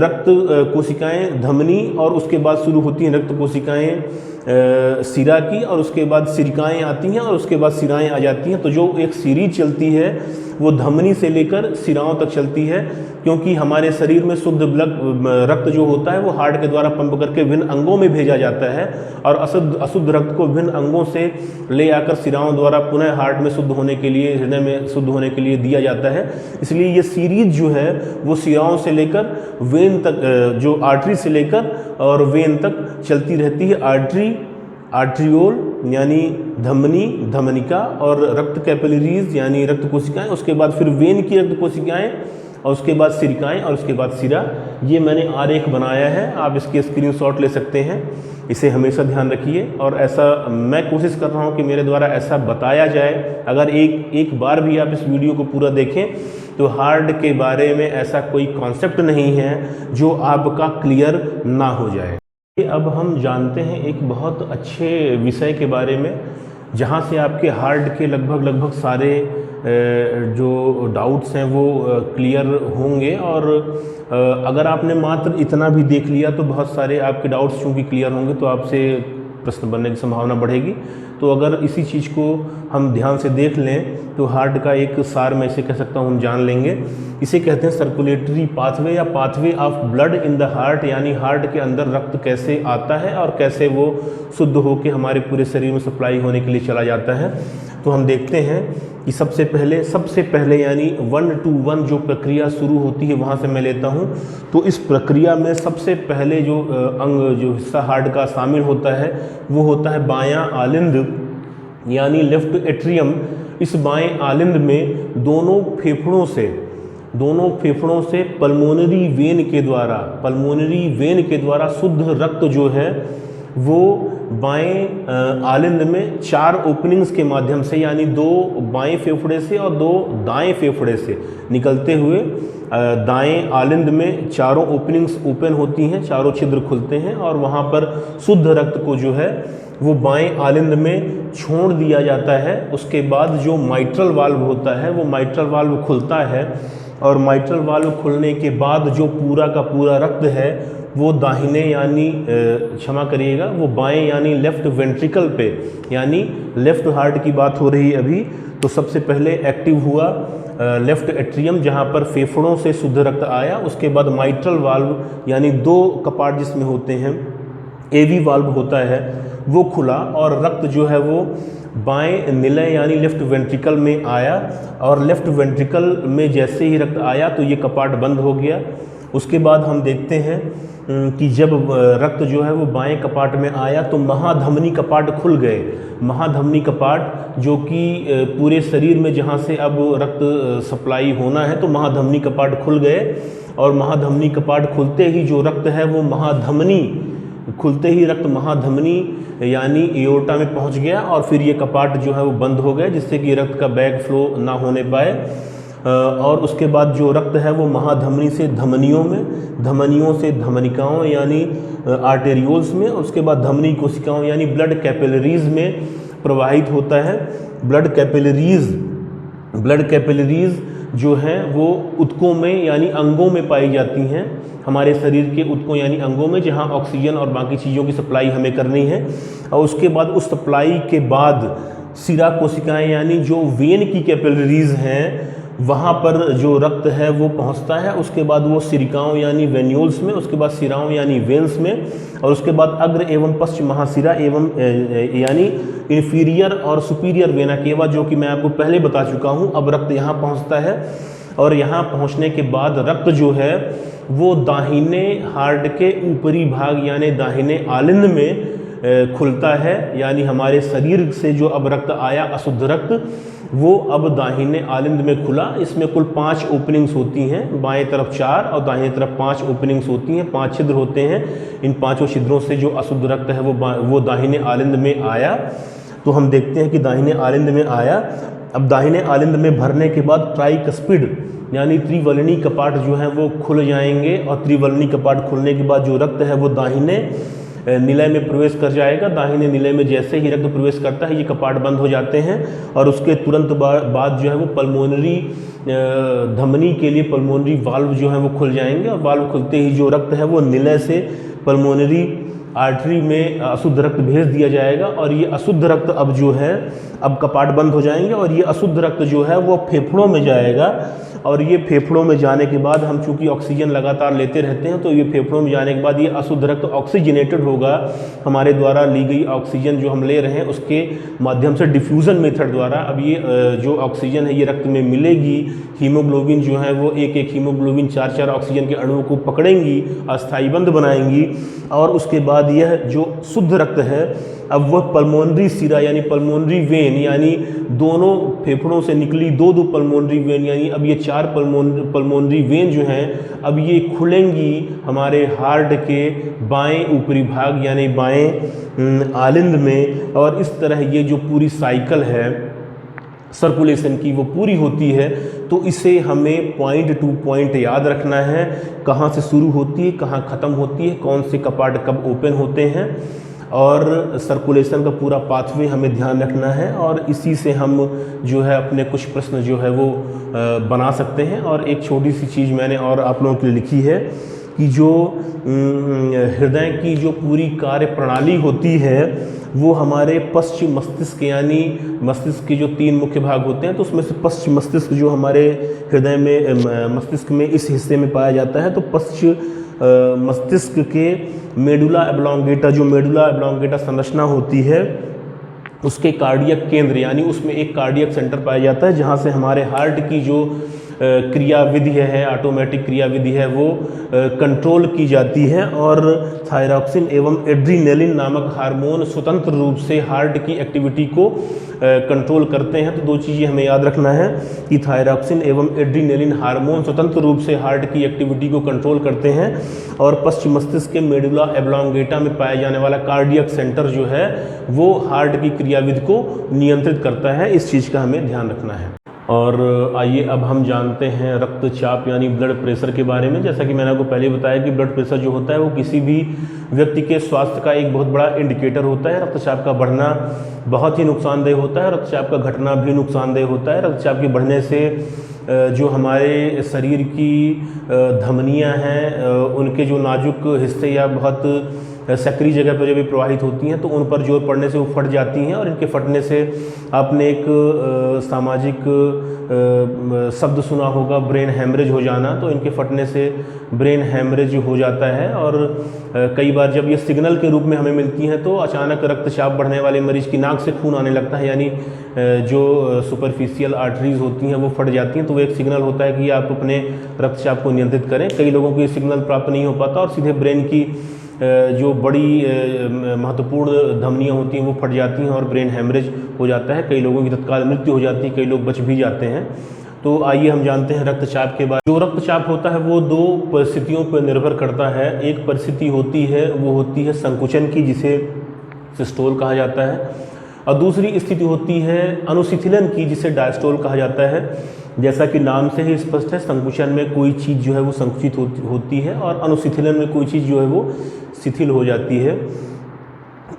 रक्त कोशिकाएं धमनी और उसके बाद शुरू होती हैं रक्त कोशिकाएं सिरा की, और उसके बाद सिरिकाएं आती हैं और उसके बाद सिराएं आ जाती हैं। तो जो एक सीरीज चलती है वो धमनी से लेकर सिराओं तक चलती है, क्योंकि हमारे शरीर में शुद्ध रक्त जो होता है वो हार्ट के द्वारा पंप करके विभिन्न अंगों में भेजा जाता है, और अशुद्ध रक्त को विभिन्न अंगों से ले आकर सिराओं द्वारा पुनः हार्ट में शुद्ध होने के लिए, हृदय में शुद्ध होने के लिए दिया जाता है। इसलिए ये सीरीज जो है वो सिराओं से लेकर वेन तक, जो आर्टरी से लेकर और वेन तक चलती रहती है। आर्ट्रियोल यानी धमनी, धमनिका, और रक्त कैपिलरीज यानी रक्त कोशिकाएं, उसके बाद फिर वेन की रक्त कोशिकाएं, और उसके बाद सिरिकाएं, और उसके बाद सिरा। ये मैंने आरेख बनाया है, आप इसके स्क्रीनशॉट ले सकते हैं, इसे हमेशा ध्यान रखिए। और ऐसा मैं कोशिश कर रहा हूँ कि मेरे द्वारा ऐसा बताया जाए। अगर एक बार भी आप इस वीडियो को पूरा देखें तो हार्ट के बारे में ऐसा कोई कॉन्सेप्ट नहीं है जो आपका क्लियर ना हो जाए। अब हम जानते हैं एक बहुत अच्छे विषय के बारे में, जहाँ से आपके हार्ट के लगभग सारे जो डाउट्स हैं वो क्लियर होंगे। और अगर आपने मात्र इतना भी देख लिया तो बहुत सारे आपके डाउट्स चूँकि क्लियर होंगे तो आपसे प्रश्न बनने की संभावना बढ़ेगी। तो अगर इसी चीज़ को हम ध्यान से देख लें तो हार्ट का एक सार मैं इसे कह सकता हूँ हम जान लेंगे। इसे कहते हैं सर्कुलेटरी पाथवे या pathway of blood in the heart, यानी हार्ट के अंदर रक्त कैसे आता है और कैसे वो शुद्ध होकर हमारे पूरे शरीर में सप्लाई होने के लिए चला जाता है। तो हम देखते हैं कि सबसे पहले यानी 1 to 1 जो प्रक्रिया शुरू होती है वहाँ से मैं लेता हूँ। तो इस प्रक्रिया में सबसे पहले जो अंग, जो हिस्सा हार्ट का शामिल होता है वो होता है बायां आलिंद यानी लेफ्ट एट्रियम। इस बाएं आलिंद में दोनों फेफड़ों से पल्मोनरी वेन के द्वारा शुद्ध रक्त जो है वो बाएं आलिंद में 4 ओपनिंग्स के माध्यम से, यानी 2 बाएं फेफड़े से और 2 दाएं फेफड़े से निकलते हुए दाएं आलिंद में चारों ओपनिंग्स ओपन होती हैं, चारों छिद्र खुलते हैं और वहाँ पर शुद्ध रक्त को जो है वो बाएं आलिंद में छोड़ दिया जाता है। उसके बाद जो माइट्रल वाल्व होता है वो माइट्रल वाल्व खुलता है और माइट्रल वाल्व खुलने के बाद जो पूरा का पूरा रक्त है वो दाहिने यानी क्षमा करिएगा वो बाएं यानी लेफ़्ट वेंट्रिकल पे यानी लेफ़्ट हार्ट की बात हो रही है अभी, तो सबसे पहले एक्टिव हुआ लेफ़्ट एट्रियम जहाँ पर फेफड़ों से शुद्ध रक्त आया। उसके बाद माइट्रल वाल्व यानी 2 कपाट जिसमें होते हैं एवी वाल्व होता है वो खुला और रक्त जो है वो बाएं निलय यानी लेफ़्ट वेंट्रिकल में आया और लेफ़्ट वेंट्रिकल में जैसे ही रक्त आया तो ये कपाट बंद हो गया। उसके बाद हम देखते हैं कि जब रक्त जो है वो बाएं कपाट में आया तो महाधमनी कपाट खुल गए। महाधमनी कपाट जो कि पूरे शरीर में जहाँ से अब रक्त सप्लाई होना है तो महाधमनी कपाट खुल गए और महाधमनी कपाट खुलते ही जो रक्त है वो महाधमनी खुलते ही रक्त महाधमनी यानी एओर्टा में पहुंच गया और फिर ये कपाट जो है वो बंद हो गए जिससे कि रक्त का बैक फ्लो ना होने पाए। और उसके बाद जो रक्त है वो महाधमनी से धमनियों में, धमनियों से धमनिकाओं यानी आर्टेरियोल्स में, उसके बाद धमनी कोशिकाओं यानी ब्लड कैपिलरीज में प्रवाहित होता है। ब्लड कैपिलरीज जो हैं वो ऊतकों में यानी अंगों में पाई जाती हैं, हमारे शरीर के ऊतकों यानी अंगों में जहां ऑक्सीजन और बाकी चीज़ों की सप्लाई हमें करनी है। और उसके बाद उस सप्लाई के बाद सिरा कोशिकाएं यानी जो वेन की कैपिलरीज हैं वहाँ पर जो रक्त है वो पहुँचता है। उसके बाद वो सिरिकाओं यानी वेन्यूल्स में, उसके बाद सिराओं यानी वेन्स में और उसके बाद अग्र एवं पश्चिम महासिरा एवं यानी इन्फीरियर और सुपीरियर वेना केवा जो कि मैं आपको पहले बता चुका हूँ। अब रक्त यहाँ पहुँचता है और यहाँ पहुँचने के बाद रक्त जो है वो दाहिने हार्ट के ऊपरी भाग यानी दाहिने आलिंद में खुलता है। यानी हमारे शरीर से जो अब रक्त आया अशुद्ध रक्त वो अब दाहिने आलिंद में खुला। इसमें कुल 5 ओपनिंग्स होती हैं, बाएं तरफ 4 और दाहिने तरफ 5 ओपनिंग्स होती हैं, 5 छिद्र होते हैं। इन 5 छिद्रों से जो अशुद्ध रक्त है वो दाहिने आलिंद में आया। तो हम देखते हैं कि दाहिने आलिंद में आया। अब दाहिने आलिंद में भरने के बाद ट्राइकस्पिड यानी त्रिवलनी कपाट जो है वो खुल जाएंगे और त्रिवलनी कपाट खुलने के बाद जो रक्त है वो दाहिने निलय में प्रवेश कर जाएगा। दाहिने निलय में जैसे ही रक्त प्रवेश करता है ये कपाट बंद हो जाते हैं और उसके तुरंत बाद जो है वो पल्मोनरी धमनी के लिए पल्मोनरी वाल्व जो है वो खुल जाएंगे और वाल्व खुलते ही जो रक्त है वो निलय से पल्मोनरी आर्टरी में अशुद्ध रक्त भेज दिया जाएगा और ये अशुद्ध रक्त अब जो है अब कपाट बंद हो जाएंगे और ये अशुद्ध रक्त जो है वो फेफड़ों में जाएगा और ये फेफड़ों में जाने के बाद हम चूँकि ऑक्सीजन लगातार लेते रहते हैं तो ये फेफड़ों में जाने के बाद ये अशुद्ध रक्त ऑक्सीजनेटेड होगा। हमारे द्वारा ली गई ऑक्सीजन जो हम ले रहे हैं उसके माध्यम से डिफ्यूज़न मेथड द्वारा अब ये जो ऑक्सीजन है ये रक्त में मिलेगी। हीमोग्लोबिन जो है वो एक हीमोग्लोबिन 4 ऑक्सीजन के अणुओं को पकड़ेंगी, अस्थायी बंध बनाएंगी और उसके बाद यह जो शुद्ध रक्त है अब वह पल्मोनरी सिरा यानी पल्मोनरी वेन यानी दोनों फेफड़ों से निकली 2 पल्मोनरी वेन यानी अब ये 4 पल्मोनरी वेन जो हैं अब ये खुलेंगी हमारे हार्ट के बाएं ऊपरी भाग यानी बाएं आलिंद में। और इस तरह ये जो पूरी साइकिल है सर्कुलेशन की वो पूरी होती है। तो इसे हमें पॉइंट टू पॉइंट याद रखना है, कहाँ से शुरू होती है कहाँ ख़त्म होती है, कौन से कपाट कब ओपन होते हैं और सर्कुलेशन का पूरा पाथवे हमें ध्यान रखना है और इसी से हम जो है अपने कुछ प्रश्न जो है वो बना सकते हैं। और एक छोटी सी चीज़ मैंने और आप लोगों के लिए लिखी है कि जो हृदय की जो पूरी कार्य प्रणाली होती है वो हमारे पश्चिम मस्तिष्क यानी मस्तिष्क के जो 3 मुख्य भाग होते हैं तो उसमें से पश्चिम मस्तिष्क जो हमारे हृदय में मस्तिष्क में इस हिस्से में पाया जाता है। तो पश्चिम मस्तिष्क के मेडुला एब्लोंगेटा जो मेडुला एब्लोंगेटा संरचना होती है उसके कार्डियक केंद्र यानी उसमें एक कार्डियक सेंटर पाया जाता है जहाँ से हमारे हार्ट की जो क्रियाविधि है ऑटोमेटिक क्रियाविधि है वो कंट्रोल की जाती है और थायरॉक्सिन एवं एड्रीनेलिन नामक हार्मोन स्वतंत्र रूप से हार्ट की एक्टिविटी को कंट्रोल करते हैं। तो 2 चीज़ें हमें याद रखना है कि थायरॉक्सिन एवं एड्रीनेलिन हार्मोन स्वतंत्र रूप से हार्ट की एक्टिविटी को कंट्रोल करते हैं और पश्चिम मस्तिष्क के मेडुला एब्लोंगेटा में पाया जाने वाला कार्डियक सेंटर जो है वो हार्ट की क्रियाविधि को नियंत्रित करता है। इस चीज़ का हमें ध्यान रखना है। और आइए अब हम जानते हैं रक्तचाप यानी ब्लड प्रेशर के बारे में। जैसा कि मैंने आपको पहले बताया कि ब्लड प्रेशर जो होता है वो किसी भी व्यक्ति के स्वास्थ्य का एक बहुत बड़ा इंडिकेटर होता है। रक्तचाप का बढ़ना बहुत ही नुकसानदेह होता है, रक्तचाप का घटना भी नुकसानदेह होता है। रक्तचाप के बढ़ने से जो हमारे शरीर की धमनियाँ हैं उनके जो नाजुक हिस्से या बहुत सक्रिय जगह पर जब भी प्रवाहित होती हैं तो उन पर जोर पड़ने से वो फट जाती हैं, और इनके फटने से आपने एक सामाजिक शब्द सुना होगा, ब्रेन हैमरेज हो जाना। तो इनके फटने से ब्रेन हैमरेज हो जाता है, और कई बार जब ये सिग्नल के रूप में हमें मिलती हैं तो अचानक रक्तचाप बढ़ने वाले मरीज की नाक से खून आने लगता है, यानी जो सुपरफिशियल आर्टरीज होती हैं वो फट जाती हैं। तो वो एक सिग्नल होता है कि आप अपने रक्तचाप को नियंत्रित करें। कई लोगों को ये सिग्नल प्राप्त नहीं हो पाता और सीधे ब्रेन की जो बड़ी महत्वपूर्ण धमनियाँ होती हैं वो फट जाती हैं और ब्रेन हैमरेज हो जाता है। कई लोगों की तत्काल मृत्यु हो जाती है, कई लोग बच भी जाते हैं। तो आइए हम जानते हैं रक्तचाप के बारे में। जो रक्तचाप होता है वो दो परिस्थितियों पर निर्भर करता है। एक परिस्थिति होती है वो होती है संकुचन की, जिसे सिस्टोल कहा जाता है, और दूसरी स्थिति होती है अनुशिथिलन की, जिसे डायस्टोल कहा जाता है। जैसा कि नाम से ही स्पष्ट है, संकुचन में कोई चीज़ जो है वो संकुचित होती है और अनुशिथिलन में कोई चीज़ जो है वो शिथिल हो जाती है।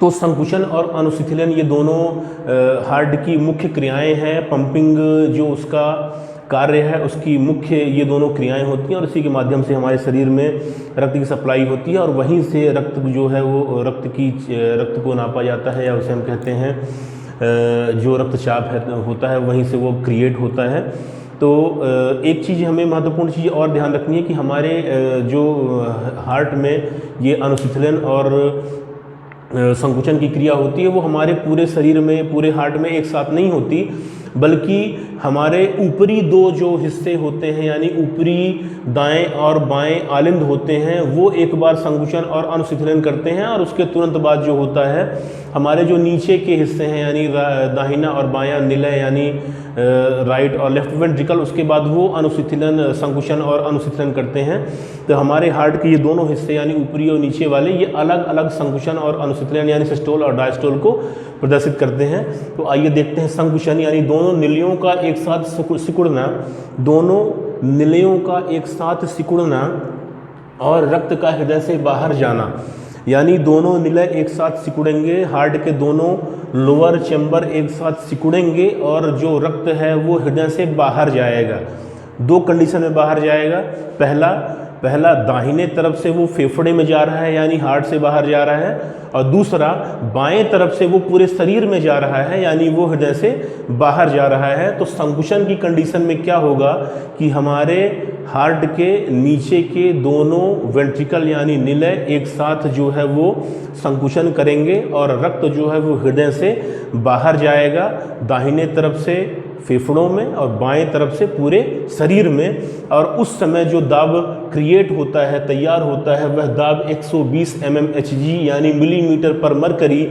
तो संकुचन और अनुशिथिलन ये दोनों हार्ट की मुख्य क्रियाएं हैं। पंपिंग जो उसका कार्य है उसकी मुख्य ये दोनों क्रियाएं होती हैं, और इसी के माध्यम से हमारे शरीर में रक्त की सप्लाई होती है, और वहीं से रक्त जो है वो रक्त को नापा जाता है, या उसे हम कहते हैं जो रक्तचाप होता है वहीं से वो क्रिएट होता है। तो एक चीज़ हमें महत्वपूर्ण चीज़ और ध्यान रखनी है कि हमारे जो हार्ट में ये अनुशिथिलन और संकुचन की क्रिया होती है वो हमारे पूरे शरीर में, पूरे हार्ट में एक साथ नहीं होती, बल्कि हमारे ऊपरी दो जो हिस्से होते हैं, यानी ऊपरी दाएं और बाएं आलिंद होते हैं, वो एक बार संकुचन और अनुशिथिलन करते हैं, और उसके तुरंत बाद जो होता है हमारे जो नीचे के हिस्से हैं, यानी दाहिना और बायां निलय यानी राइट और लेफ्ट वेंट्रिकल, उसके बाद वो अनुशिथिलन, संकुचन और अनुशिथिलन करते हैं। तो हमारे हार्ट के ये दोनों हिस्से यानी ऊपरी और नीचे वाले ये अलग अलग संकुचन और अनुशिथिलन यानी सिस्टोल और डायस्टोल को प्रदर्शित करते हैं। तो आइए देखते हैं संकुचन यानी दोनों निलयों का एक साथ सिकुड़ना, दोनों निलयों का एक साथ सिकुड़ना और रक्त का हृदय से बाहर जाना, यानी दोनों निलय एक साथ सिकुड़ेंगे, हार्ट के दोनों लोअर चैम्बर एक साथ सिकुड़ेंगे और जो रक्त है वो हृदय से बाहर जाएगा। दो कंडीशन में बाहर जाएगा। पहला दाहिने तरफ से वो फेफड़े में जा रहा है यानी हार्ट से बाहर जा रहा है, और दूसरा बाएं तरफ से वो पूरे शरीर में जा रहा है यानी वो हृदय से बाहर जा रहा है। तो संकुचन की कंडीशन में क्या होगा कि हमारे हार्ट के नीचे के दोनों वेंट्रिकल यानी निलय एक साथ जो है वो संकुचन करेंगे और रक्त जो है वो हृदय से बाहर जाएगा, दाहिने तरफ से फेफड़ों में और बाएं तरफ से पूरे शरीर में। और उस समय जो दाब क्रिएट होता है, तैयार होता है, वह दाब 120 mmHg यानी मिलीमीटर पर मरकरी,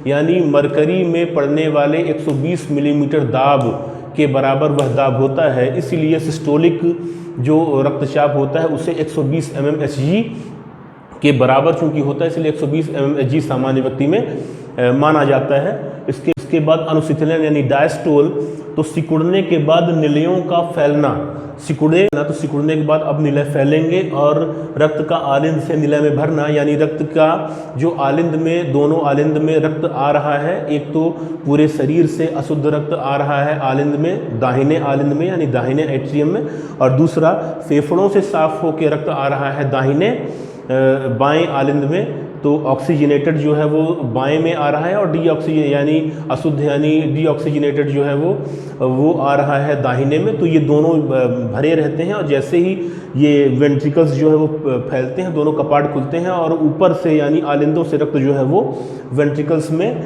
यानी मरकरी में पड़ने वाले 120 मिलीमीटर दाब के बराबर वह दाब होता है। इसीलिए सिस्टोलिक जो रक्तचाप होता है उसे 120 mmHg के बराबर चूंकि होता है, इसलिए 120 mmHg सामान्य व्यक्ति में माना जाता है। इसके बाद अनुशिथिलन यानी डायस्टोल, तो सिकुड़ने के बाद निलयों का फैलना, तो सिकुड़ने के बाद अब निलय फैलेंगे और रक्त का आलिंद से निलय में भरना, यानी रक्त का जो आलिंद में, दोनों आलिंद में रक्त आ रहा है, एक तो पूरे शरीर से अशुद्ध रक्त आ रहा है आलिंद में, दाहिने आलिंद में यानी दाहिने एट्रियम में, और दूसरा फेफड़ों से साफ होकर रक्त आ रहा है दाहिने बाएं आलिंद में। तो ऑक्सीजनेटेड जो है वो बाएं में आ रहा है और डीऑक्सीजन यानी अशुद्ध यानी डीऑक्सीजनेटेड जो है वो आ रहा है दाहिने में। तो ये दोनों भरे रहते हैं और जैसे ही ये वेंट्रिकल्स जो है वो फैलते हैं, दोनों कपाट खुलते हैं और ऊपर से यानी आलिंदों से रक्त जो है वो वेंट्रिकल्स में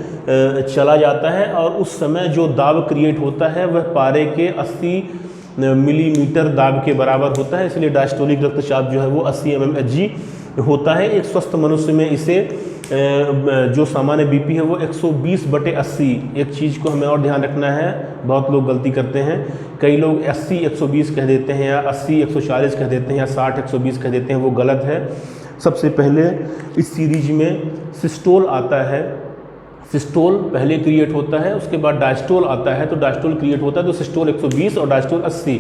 चला जाता है, और उस समय जो दाब क्रिएट होता है वह पारे के 80 मिलीमीटर दाब के बराबर होता है। इसलिए डायस्टोलिक रक्तचाप जो है वो 80 mmHg होता है। एक स्वस्थ मनुष्य में इसे जो सामान्य बीपी है वो 120/80। एक चीज़ को हमें और ध्यान रखना है, बहुत लोग गलती करते हैं, कई लोग 80/120 कह देते हैं या 80/140 कह देते हैं या 60/120 कह देते हैं, वो गलत है। सबसे पहले इस सीरीज में सिस्टोल आता है, सिस्टोल पहले क्रिएट होता है, उसके बाद डायस्टोल आता है, तो डायस्टोल क्रिएट होता है तो सिस्टोल 120 और डायस्टोल 80।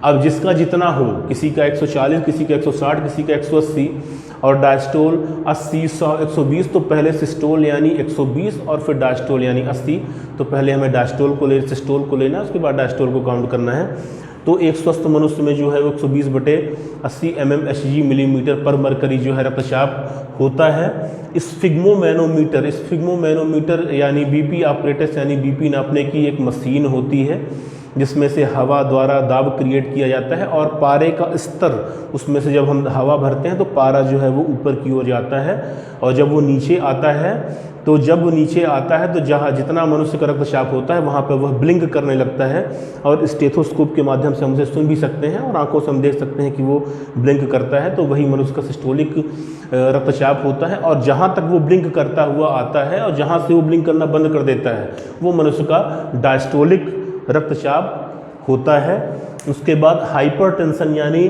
अब जिसका जितना हो, किसी का 140, किसी का 160, किसी का 180 और डायस्टोल 80, 100, 120, तो पहले सिस्टोल यानी 120 और फिर डायस्टोल यानी 80। तो पहले हमें डायस्टोल को सिस्टोल को लेना है, उसके बाद डायस्टोल को काउंट करना है। तो एक स्वस्थ मनुष्य में जो है वो 120/80 mmHg मिलीमीटर पर मरकरी जो है रक्तचाप होता है। स्फिग्मोमैनोमीटर यानी बीपी ऑपरेटस यानी बीपी नापने की एक मशीन होती है जिसमें से हवा द्वारा दाब क्रिएट किया जाता है और पारे का स्तर, उसमें से जब हम हवा भरते हैं तो पारा जो है वो ऊपर की ओर जाता है और जब वो नीचे आता है तो जहाँ जितना मनुष्य का रक्तचाप होता है वहाँ पर वह ब्लिंक करने लगता है और स्टेथोस्कोप के माध्यम से हम उसे सुन भी सकते हैं और आंखों से हम देख सकते हैं कि वो ब्लिंक करता है। तो वही मनुष्य का सिस्टोलिक रक्तचाप होता है और जहाँ तक वो ब्लिंक करता हुआ आता है और जहाँ से वो ब्लिंक करना बंद कर देता है वो मनुष्य का डायस्टोलिक रक्तचाप होता है। उसके बाद हाइपरटेंशन यानी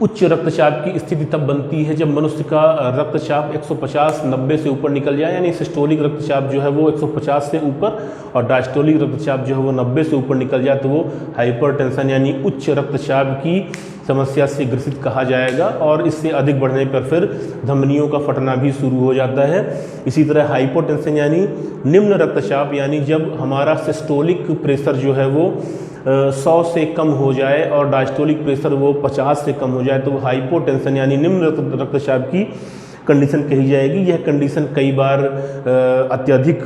उच्च रक्तचाप की स्थिति तब बनती है जब मनुष्य का रक्तचाप 150/90 से ऊपर निकल जाए, यानी सिस्टोलिक रक्तचाप जो है वो 150 से ऊपर और डायस्टोलिक रक्तचाप जो है वो 90 से ऊपर निकल जाए तो वो हाइपरटेंशन यानी उच्च रक्तचाप की समस्या से ग्रसित कहा जाएगा और इससे अधिक बढ़ने पर फिर धमनियों का फटना भी शुरू हो जाता है। इसी तरह हाइपोटेंशन यानी निम्न रक्तचाप यानी जब हमारा सिस्टोलिक प्रेशर जो है वो 100 से कम हो जाए और डायस्टोलिक प्रेशर वो 50 से कम हो जाए तो वो हाइपोटेंशन यानी निम्न रक्तचाप की कंडीशन कही जाएगी। यह कंडीशन कई बार अत्यधिक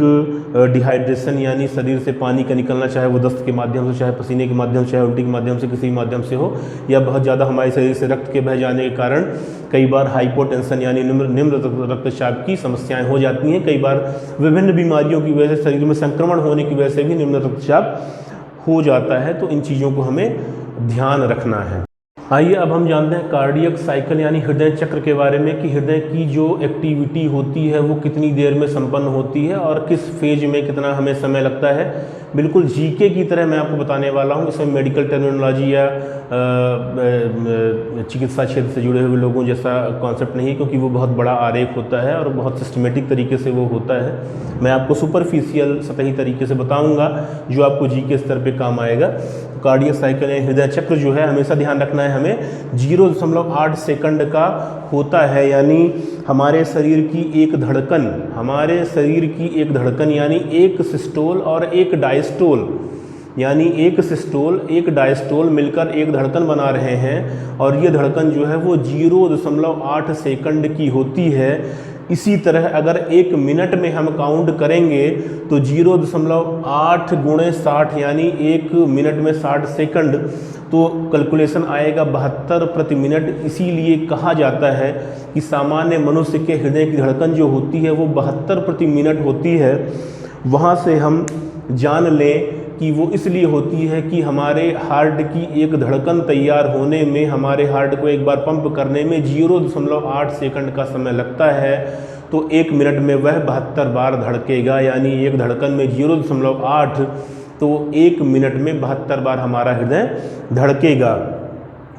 डिहाइड्रेशन यानी शरीर से पानी का निकलना, चाहे वो दस्त के माध्यम से, चाहे पसीने के माध्यम से, चाहे उल्टी के माध्यम से, किसी माध्यम से हो, या बहुत ज़्यादा हमारे शरीर से रक्त के बह जाने के कारण कई बार हाइपोटेंशन यानी निम्न रक्तचाप की समस्याएं हो जाती हैं। कई बार विभिन्न बीमारियों की वजह से, शरीर में संक्रमण होने की वजह से भी निम्न रक्तचाप हो जाता है। तो इन चीज़ों को हमें ध्यान रखना है। आइए अब हम जानते हैं कार्डियक साइकिल यानी हृदय चक्र के बारे में कि हृदय की जो एक्टिविटी होती है वो कितनी देर में संपन्न होती है और किस फेज में कितना हमें समय लगता है। बिल्कुल जीके की तरह मैं आपको बताने वाला हूँ, इसमें मेडिकल टर्मिनोलॉजी या चिकित्सा क्षेत्र से जुड़े हुए लोगों जैसा कॉन्सेप्ट नहीं, क्योंकि वो बहुत बड़ा आरेख होता है और बहुत सिस्टमेटिक तरीके से वो होता है। मैं आपको सुपरफिशियल सतही तरीके से बताऊंगा जो आपको जीके स्तर पे काम आएगा। कार्डियक साइकिल या हृदय चक्र जो है हमेशा ध्यान रखना है हमें 0.8 सेकंड का होता है, यानी हमारे शरीर की एक धड़कन यानी एक सिस्टोल और एक डायस्टोल, यानी एक सिस्टोल एक डायस्टोल मिलकर एक धड़कन बना रहे हैं और ये धड़कन जो है वो 0.8 सेकंड की होती है। इसी तरह अगर एक मिनट में हम काउंट करेंगे तो 0.8 × 60 यानी एक मिनट में 60 सेकंड, तो कैलकुलेशन आएगा 72 प्रति मिनट। इसीलिए कहा जाता है कि सामान्य मनुष्य के हृदय की धड़कन जो होती है वो 72 प्रति मिनट होती है। वहाँ से हम जान लें कि वो इसलिए होती है कि हमारे हार्ट की एक धड़कन तैयार होने में, हमारे हार्ट को एक बार पंप करने में 0.8 सेकंड का समय लगता है। तो एक मिनट में वह 72 बार धड़केगा, यानी एक धड़कन में 0.8, तो एक मिनट में 72 बार हमारा हृदय धड़केगा।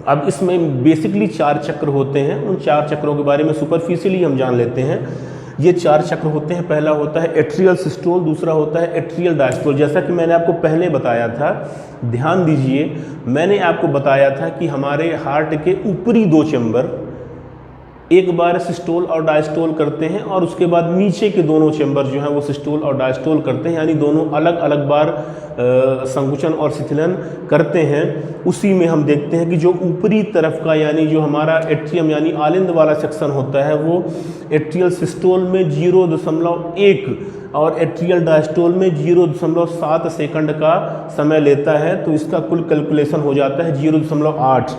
अब इसमें बेसिकली 4 चक्र होते हैं, उन 4 चक्रों के बारे में सुपरफिशियली हम जान लेते हैं। ये 4 चक्र होते हैं। पहला होता है एट्रियल सिस्टोल, दूसरा होता है एट्रियल डायस्टोल। जैसा कि मैंने आपको पहले बताया था, ध्यान दीजिए, मैंने आपको बताया था कि हमारे हार्ट के ऊपरी 2 चैम्बर एक बार सिस्टोल और डायस्टोल करते हैं और उसके बाद नीचे के दोनों चैम्बर जो हैं वो सिस्टोल और डायस्टोल करते हैं, यानी दोनों अलग अलग बार संकुचन और शिथिलन करते हैं। उसी में हम देखते हैं कि जो ऊपरी तरफ का यानी जो हमारा एट्रियम यानी आलिंद वाला सेक्शन होता है वो एट्रियल सिस्टोल में 0.1 और एट्रियल डायस्टोल में 0.7 सेकंड का समय लेता है। तो इसका कुल कैलकुलेशन हो जाता है 0.8।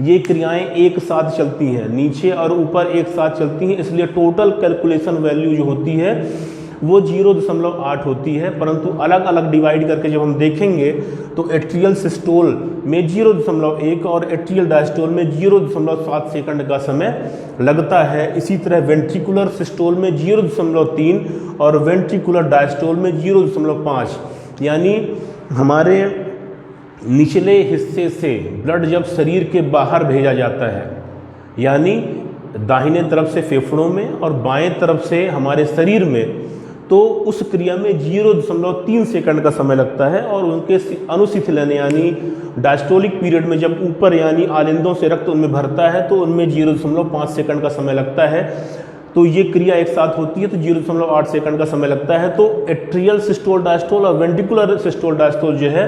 ये क्रियाएं एक साथ चलती हैं, नीचे और ऊपर एक साथ चलती हैं, इसलिए टोटल कैलकुलेशन वैल्यू जो होती है वो 0.8 होती है। परंतु अलग अलग डिवाइड करके जब हम देखेंगे तो एट्रियल सिस्टोल में 0.1 और एट्रियल डायस्टोल में 0.7 सेकंड का समय लगता है। इसी तरह वेंट्रिकुलर सिस्टोल में 0.3 और वेंट्रिकुलर डायस्टोल में 0.5, यानी हमारे निचले हिस्से से ब्लड जब शरीर के बाहर भेजा जाता है, यानी दाहिने तरफ से फेफड़ों में और बाएं तरफ से हमारे शरीर में, तो उस क्रिया में 0.3 सेकंड का समय लगता है, और उनके अनुशिथिलन यानी डायस्टोलिक पीरियड में जब ऊपर यानी आलिंदों से रक्त उनमें भरता है तो उनमें 0.5 सेकंड का समय लगता है। तो ये क्रिया एक साथ होती है तो 0.8 सेकंड का समय लगता है। तो एट्रियल सिस्टोल डायस्टोल और वेंट्रिकुलर सिस्टोल डायस्टोल जो है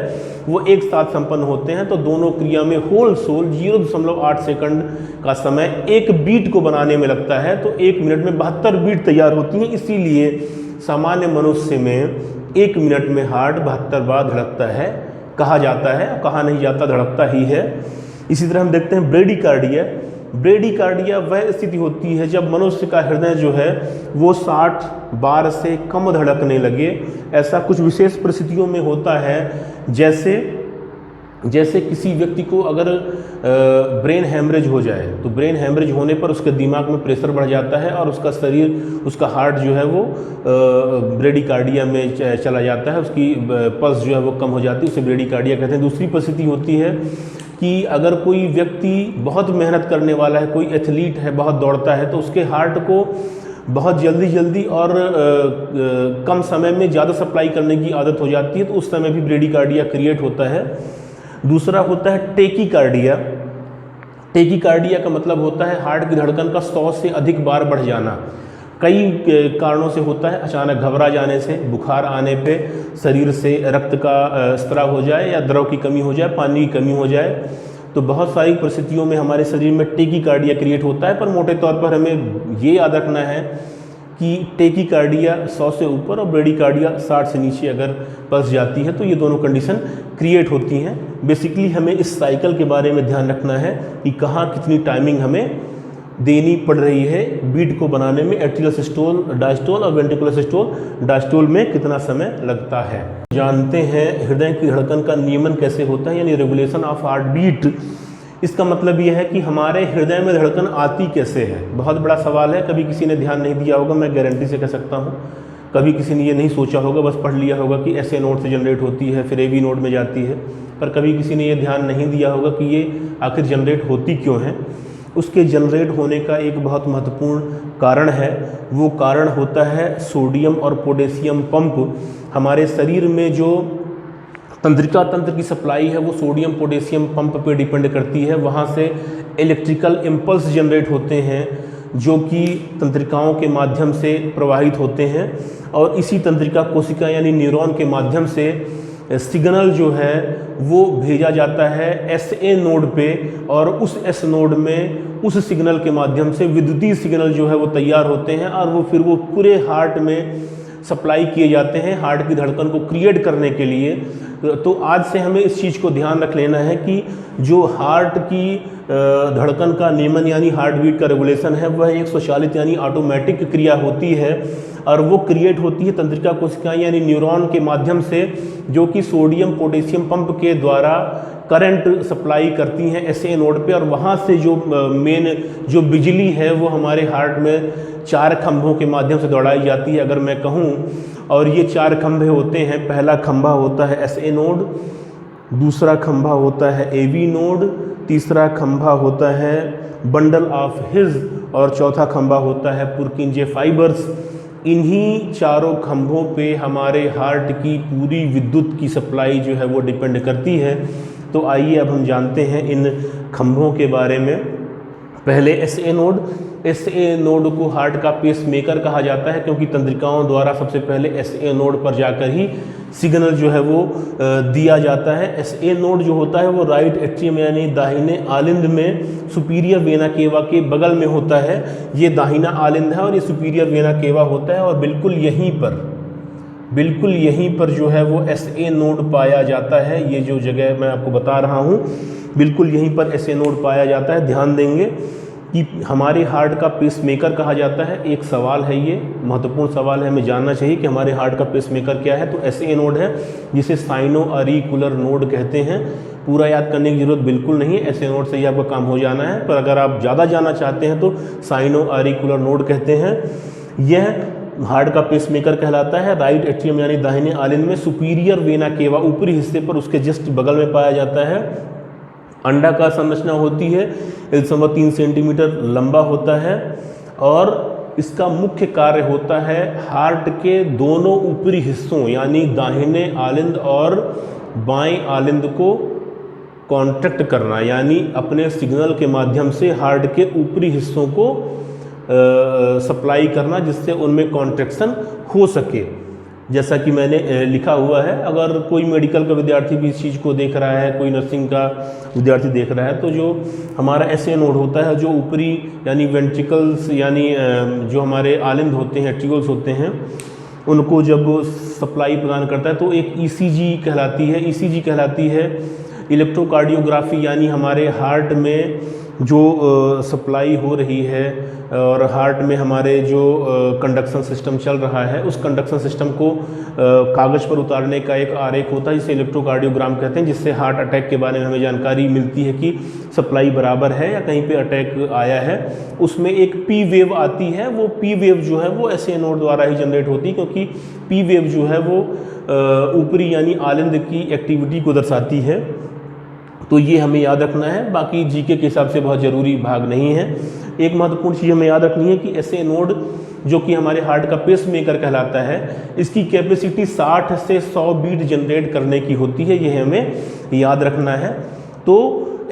वो एक साथ संपन्न होते हैं। तो दोनों क्रिया में होल सोल 0.8 सेकंड का समय एक बीट को बनाने में लगता है। तो 1 मिनट में 72 बीट तैयार होती हैं। इसीलिए सामान्य मनुष्य में 1 मिनट में हार्ट 72 बार धड़कता है कहा जाता है, कहा नहीं जाता, धड़कता ही है। इसी तरह हम देखते हैं ब्रेडिकार्डिया। ब्रेडिकार्डिया वह स्थिति होती है जब मनुष्य का हृदय जो है वो 60 बार से कम धड़कने लगे। ऐसा कुछ विशेष परिस्थितियों में होता है, जैसे किसी व्यक्ति को अगर ब्रेन हैमरेज हो जाए, तो ब्रेन हैमरेज होने पर उसके दिमाग में प्रेशर बढ़ जाता है और उसका शरीर, उसका हार्ट जो है वो ब्रेडिकार्डिया में चला जाता है, उसकी पल्स जो है वो कम हो जाती है, उसे ब्रेडिकार्डिया कहते हैं। दूसरी परिस्थिति होती है कि अगर कोई व्यक्ति बहुत मेहनत करने वाला है, कोई एथलीट है, बहुत दौड़ता है, तो उसके हार्ट को बहुत जल्दी और कम समय में ज़्यादा सप्लाई करने की आदत हो जाती है, तो उस समय भी ब्रेडिकार्डिया क्रिएट होता है। दूसरा होता है टेकीकार्डिया। टेकीकार्डिया का मतलब होता है हार्ट की धड़कन का 100 से अधिक बार बढ़ जाना। कई कारणों से होता है, अचानक घबरा जाने से, बुखार आने पे, शरीर से रक्त का स्त्राव हो जाए या द्रव की कमी हो जाए, पानी की कमी हो जाए। तो बहुत सारी परिस्थितियों में हमारे शरीर में टेकीकार्डिया क्रिएट होता है। पर मोटे तौर पर हमें ये याद रखना है कि टेकीकार्डिया 100 से ऊपर और ब्रेडिकार्डिया 60 से नीचे अगर पल्स जाती है तो ये दोनों कंडीशन क्रिएट होती हैं। बेसिकली हमें इस साइकिल के बारे में ध्यान रखना है कि कहाँ कितनी टाइमिंग हमें देनी पड़ रही है बीट को बनाने में। एट्रियल सिस्टोल डायस्टोल और वेंट्रिकुलर सिस्टोल डायस्टोल में कितना समय लगता है। जानते हैं हृदय की धड़कन का नियमन कैसे होता है, यानी रेगुलेशन ऑफ हार्ट बीट। इसका मतलब यह है कि हमारे हृदय में धड़कन आती कैसे है। बहुत बड़ा सवाल है, कभी किसी ने ध्यान नहीं दिया होगा, मैं गारंटी से कह सकता हूँ। कभी किसी ने ये नहीं सोचा होगा, बस पढ़ लिया होगा कि SA नोड से जनरेट होती है, फिर AV नोड में जाती है। पर कभी किसी ने ये ध्यान नहीं दिया होगा कि ये आखिर जनरेट होती क्यों है। उसके जनरेट होने का एक बहुत महत्वपूर्ण कारण है, वो कारण होता है सोडियम और पोटेशियम पंप। हमारे शरीर में जो तंत्रिका तंत्र की सप्लाई है वो सोडियम पोटेशियम पंप पे डिपेंड करती है। वहाँ से इलेक्ट्रिकल इम्पल्स जनरेट होते हैं जो कि तंत्रिकाओं के माध्यम से प्रवाहित होते हैं, और इसी तंत्रिका कोशिका यानी न्यूरॉन के माध्यम से सिग्नल जो है वो भेजा जाता है SA नोड पे, और उस S नोड में उस सिग्नल के माध्यम से विद्युतीय सिग्नल जो है वो तैयार होते हैं, और वो फिर वो पूरे हार्ट में सप्लाई किए जाते हैं हार्ट की धड़कन को क्रिएट करने के लिए। तो आज से हमें इस चीज़ को ध्यान रख लेना है कि जो हार्ट की धड़कन का नियमन यानी हार्ट बीट का रेगुलेशन है वह एक स्वचालित यानी ऑटोमेटिक क्रिया होती है, और वो क्रिएट होती है तंत्रिका कोशिकाएं यानी न्यूरॉन के माध्यम से, जो कि सोडियम पोटेशियम पंप के द्वारा करंट सप्लाई करती हैं SA नोड पे। और वहाँ से जो मेन जो बिजली है वो हमारे हार्ट में 4 खंभों के माध्यम से दौड़ाई जाती है अगर मैं कहूँ। और ये 4 खंभे होते हैं। पहला खंभा होता है SA नोड, दूसरा खंभा होता है AV नोड, तीसरा खंभा होता है बंडल ऑफ हिज, और चौथा खंभा होता है पुरकिंजे फाइबर्स। इन्हीं चारों खंभों पे हमारे हार्ट की पूरी विद्युत की सप्लाई जो है वो डिपेंड करती है। तो आइए अब हम जानते हैं इन खंभों के बारे में। पहले SA नोड को हार्ट का पेस मेकर कहा जाता है, क्योंकि तंत्रिकाओं द्वारा सबसे पहले SA नोड पर जाकर ही सिग्नल जो है वो दिया जाता है। SA नोड जो होता है वो राइट एट्रियम यानी दाहिने आलिंद में सुपीरियर वेना केवा के बगल में होता है। ये दाहिना आलिंद है और ये सुपीरियर वेना केवा होता है, और बिल्कुल यहीं पर जो है वो SA नोड पाया जाता है। ये जो जगह मैं आपको बता रहा हूँ, बिल्कुल यहीं पर SA नोड पाया जाता है। ध्यान देंगे कि हमारे हार्ट का पेसमेकर कहा जाता है। एक सवाल है, ये महत्वपूर्ण सवाल है, हमें जानना चाहिए कि हमारे हार्ट का पेसमेकर क्या है। तो SA नोड है, जिसे साइनो अरिकुलर नोड कहते हैं। पूरा याद करने की जरूरत बिल्कुल नहीं है, SA नोड से ही आपका काम हो जाना है। पर अगर आप ज़्यादा जानना चाहते हैं तो साइनो अरिकुलर नोड कहते हैं। यह हार्ट का पेसमेकर कहलाता है। राइट एट्रियम यानी दाहिने आलिंद में, सुपीरियर वेना केवा ऊपरी हिस्से पर उसके जस्ट बगल में पाया जाता है। अंडाकार संरचना होती है, 1.3 सेंटीमीटर लंबा होता है, और इसका मुख्य कार्य होता है हार्ट के दोनों ऊपरी हिस्सों यानी दाहिने आलिंद और बाएं आलिंद को कॉन्ट्रैक्ट करना, यानी अपने सिग्नल के माध्यम से हार्ट के ऊपरी हिस्सों को सप्लाई करना जिससे उनमें कॉन्ट्रैक्शन हो सके। जैसा कि मैंने लिखा हुआ है, अगर कोई मेडिकल का विद्यार्थी भी इस चीज़ को देख रहा है, कोई नर्सिंग का विद्यार्थी देख रहा है, तो जो हमारा SA नोड होता है, जो ऊपरी यानी वेंट्रिकल्स यानी जो हमारे आलिंद होते हैं, एट्रियोल्स होते हैं, उनको जब सप्लाई प्रदान करता है तो एक ECG कहलाती है। ECG कहलाती है इलेक्ट्रोकार्डियोग्राफी, यानी हमारे हार्ट में जो सप्लाई हो रही है और हार्ट में हमारे जो कंडक्शन सिस्टम चल रहा है, उस कंडक्शन सिस्टम को कागज़ पर उतारने का एक आरेख होता है जिसे इलेक्ट्रोकार्डियोग्राम कहते हैं, जिससे हार्ट अटैक के बारे में हमें जानकारी मिलती है कि सप्लाई बराबर है या कहीं पे अटैक आया है। उसमें एक P वेव आती है, वो P वेव जो है वो SA नोड द्वारा ही जनरेट होती है, क्योंकि P वेव जो है वो ऊपरी यानी आलिंद की एक्टिविटी को दर्शाती है। तो ये हमें याद रखना है, बाकी GK के हिसाब से बहुत ज़रूरी भाग नहीं है। एक महत्वपूर्ण चीज़ हमें याद रखनी है कि SA नोड जो कि हमारे हार्ट का पेस मेकर कहलाता है, इसकी कैपेसिटी 60 से 100 बीट जनरेट करने की होती है, ये हमें याद रखना है। तो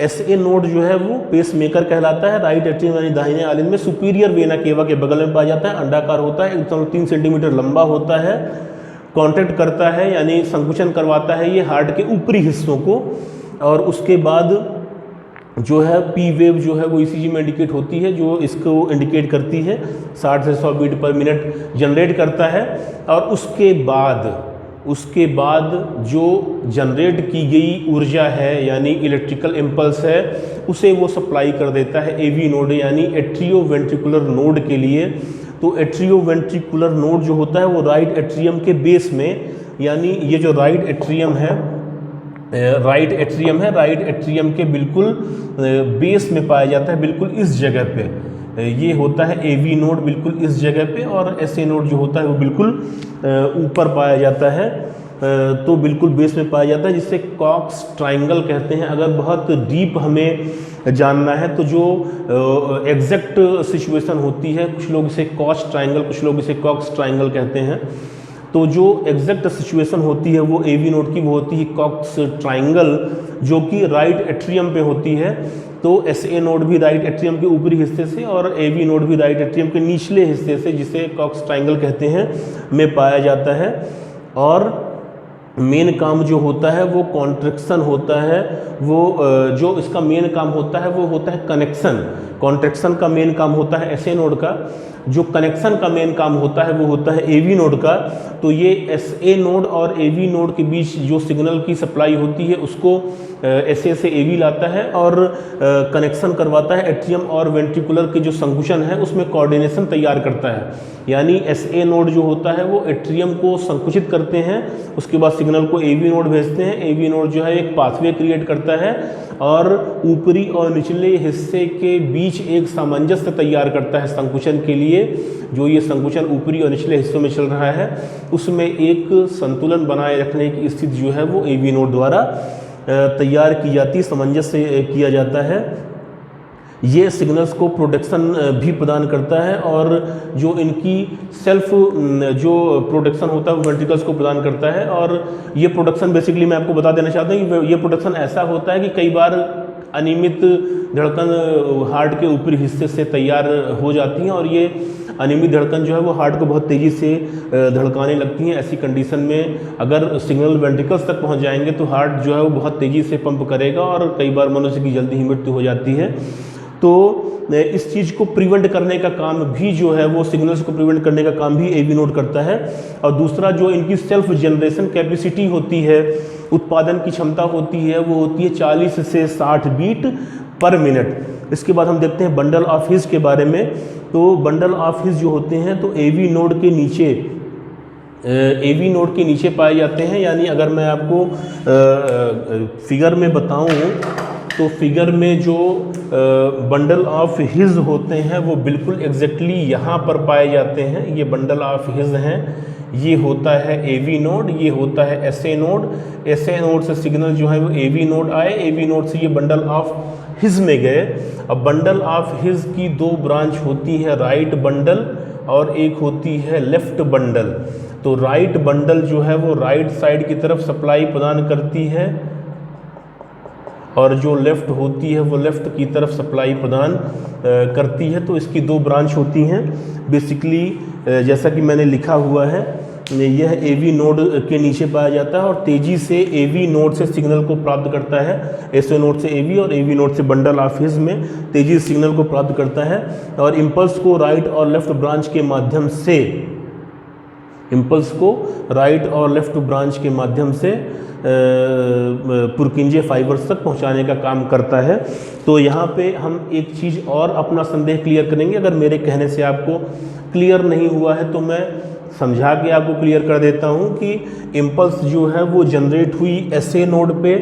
SA नोड जो है वो पेस मेकर कहलाता है, राइट एट्रियम यानी दाहिने आलिंद में सुपीरियर वेना केवा के बगल में पाया जाता है, अंडाकार होता है, 1.3 सेंटीमीटर लंबा होता है, कॉन्ट्रैक्ट करता है यानी संकुचन करवाता है ये हार्ट के ऊपरी हिस्सों को, और उसके बाद जो है P वेव जो है वो ECG में इंडिकेट होती है, जो इसको इंडिकेट करती है 60 से 100 बीट पर मिनट जनरेट करता है। और उसके बाद जो जनरेट की गई ऊर्जा है यानी इलेक्ट्रिकल इम्पल्स है, उसे वो सप्लाई कर देता है AV नोड यानी एट्रियोवेंट्रिकुलर नोड के लिए। तो एट्रियोवेंट्रिकुलर नोड जो होता है वो राइट एट्रियम के बेस में, यानी ये जो राइट एट्रियम है राइट एट्रियम के बिल्कुल बेस में पाया जाता है, बिल्कुल इस जगह पे ये होता है AV नोड, बिल्कुल इस जगह पे, और SA नोड जो होता है वो बिल्कुल ऊपर पाया जाता है, तो बिल्कुल बेस में पाया जाता है, जिसे कॉक्स ट्रायंगल कहते हैं। अगर बहुत डीप हमें जानना है तो जो एग्जैक्ट सिचुएशन होती है, कुछ लोग इसे कॉच ट्रायंगल, कुछ लोग इसे कॉक्स ट्रायंगल कहते हैं, तो जो एग्जैक्ट सिचुएशन होती है वो AV नोड की वो होती है कॉक्स ट्रायंगल, जो कि राइट एट्रियम पे होती है। तो SA नोड भी राइट एट्रियम के ऊपरी हिस्से से और AV नोड भी राइट एट्रियम के निचले हिस्से से, जिसे कॉक्स ट्रायंगल कहते हैं, में पाया जाता है। और मेन काम जो होता है वो कॉन्ट्रैक्शन होता है, वो जो इसका मेन काम होता है वो होता है कनेक्शन। कॉन्ट्रैक्शन का मेन काम होता है SA नोड का, जो कनेक्शन का मेन काम होता है वो होता है AV नोड का। तो ये SA नोड और AV नोड के बीच जो सिग्नल की सप्लाई होती है उसको SA से AV लाता है और कनेक्शन करवाता है एट्रियम और वेंट्रिकुलर के जो संकुचन है उसमें कोऑर्डिनेशन तैयार करता है। यानी SA नोड जो होता है वो एट्रियम को संकुचित करते हैं, उसके बाद सिग्नल को AV नोड भेजते हैं। AV नोड जो है एक पाथवे क्रिएट करता है और ऊपरी और निचले हिस्से के बीच एक सामंजस्य तैयार करता है संकुचन के लिए। जो ये संकुचन ऊपरी और निचले हिस्सों में चल रहा है उसमें एक संतुलन बनाए रखने की स्थिति जो है वो AV नोड द्वारा तैयार की जाती है, सामंजस्य किया जाता है। ये सिग्नल्स को प्रोटेक्शन भी प्रदान करता है और जो इनकी सेल्फ जो प्रोटेक्शन होता है वो वेंट्रिकल्स को प्रदान करता है। और ये प्रोटेक्शन बेसिकली मैं आपको बता देना चाहता हूँ कि ये प्रोटेक्शन ऐसा होता है कि कई बार अनियमित धड़कन हार्ट के ऊपरी हिस्से से तैयार हो जाती हैं और ये अनियमित धड़कन जो है वो हार्ट को बहुत तेज़ी से धड़काने लगती हैं। ऐसी कंडीशन में अगर सिग्नल वेंट्रिकल्स तक पहुंच जाएंगे तो हार्ट जो है वो बहुत तेज़ी से पंप करेगा और कई बार मनुष्य की जल्दी ही मृत्यु हो जाती है। तो इस चीज़ को प्रिवेंट करने का काम भी जो है वो सिग्नल्स को प्रिवेंट करने का काम भी AV नोड करता है। और दूसरा जो इनकी सेल्फ जनरेशन कैपेसिटी होती है, उत्पादन की क्षमता होती है, वो होती है 40 से 60 बीट पर मिनट। इसके बाद हम देखते हैं बंडल ऑफ हिज के बारे में। तो बंडल ऑफ हिज जो होते हैं तो AV नोड के नीचे पाए जाते हैं। यानी अगर मैं आपको फिगर में बताऊं तो फिगर में जो बंडल ऑफ हिज होते हैं वो बिल्कुल एग्जैक्टली यहाँ पर पाए जाते हैं। ये बंडल ऑफ हिज हैं, ये होता है AV नोड, ये होता है SA नोड। SA नोड से सिग्नल जो है वो AV नोड आए, AV नोड से ये बंडल ऑफ हिज में गए। अब बंडल ऑफ हिज की दो ब्रांच होती है, राइट बंडल और एक होती है लेफ्ट बंडल। तो राइट बंडल जो है वो राइट साइड की तरफ सप्लाई प्रदान करती है और जो लेफ़्ट होती है वो लेफ़्ट की तरफ सप्लाई प्रदान करती है। तो इसकी दो ब्रांच होती हैं बेसिकली, जैसा कि मैंने लिखा हुआ है, यह AV नोड के नीचे पाया जाता है और तेज़ी से AV नोड से सिग्नल को प्राप्त करता है। SA नोड से AV और AV नोड से बंडल ऑफ हिज में तेज़ी से सिग्नल को प्राप्त करता है और इम्पल्स को राइट और लेफ़्ट ब्रांच के माध्यम से, इम्पल्स को राइट और लेफ़्ट ब्रांच के माध्यम से पुरकिंजे फाइबर्स तक पहुंचाने का काम करता है। तो यहाँ पे हम एक चीज़ और अपना संदेह क्लियर करेंगे। अगर मेरे कहने से आपको क्लियर नहीं हुआ है तो मैं समझा के आपको क्लियर कर देता हूँ कि इम्पल्स जो है वो जनरेट हुई SA नोड पे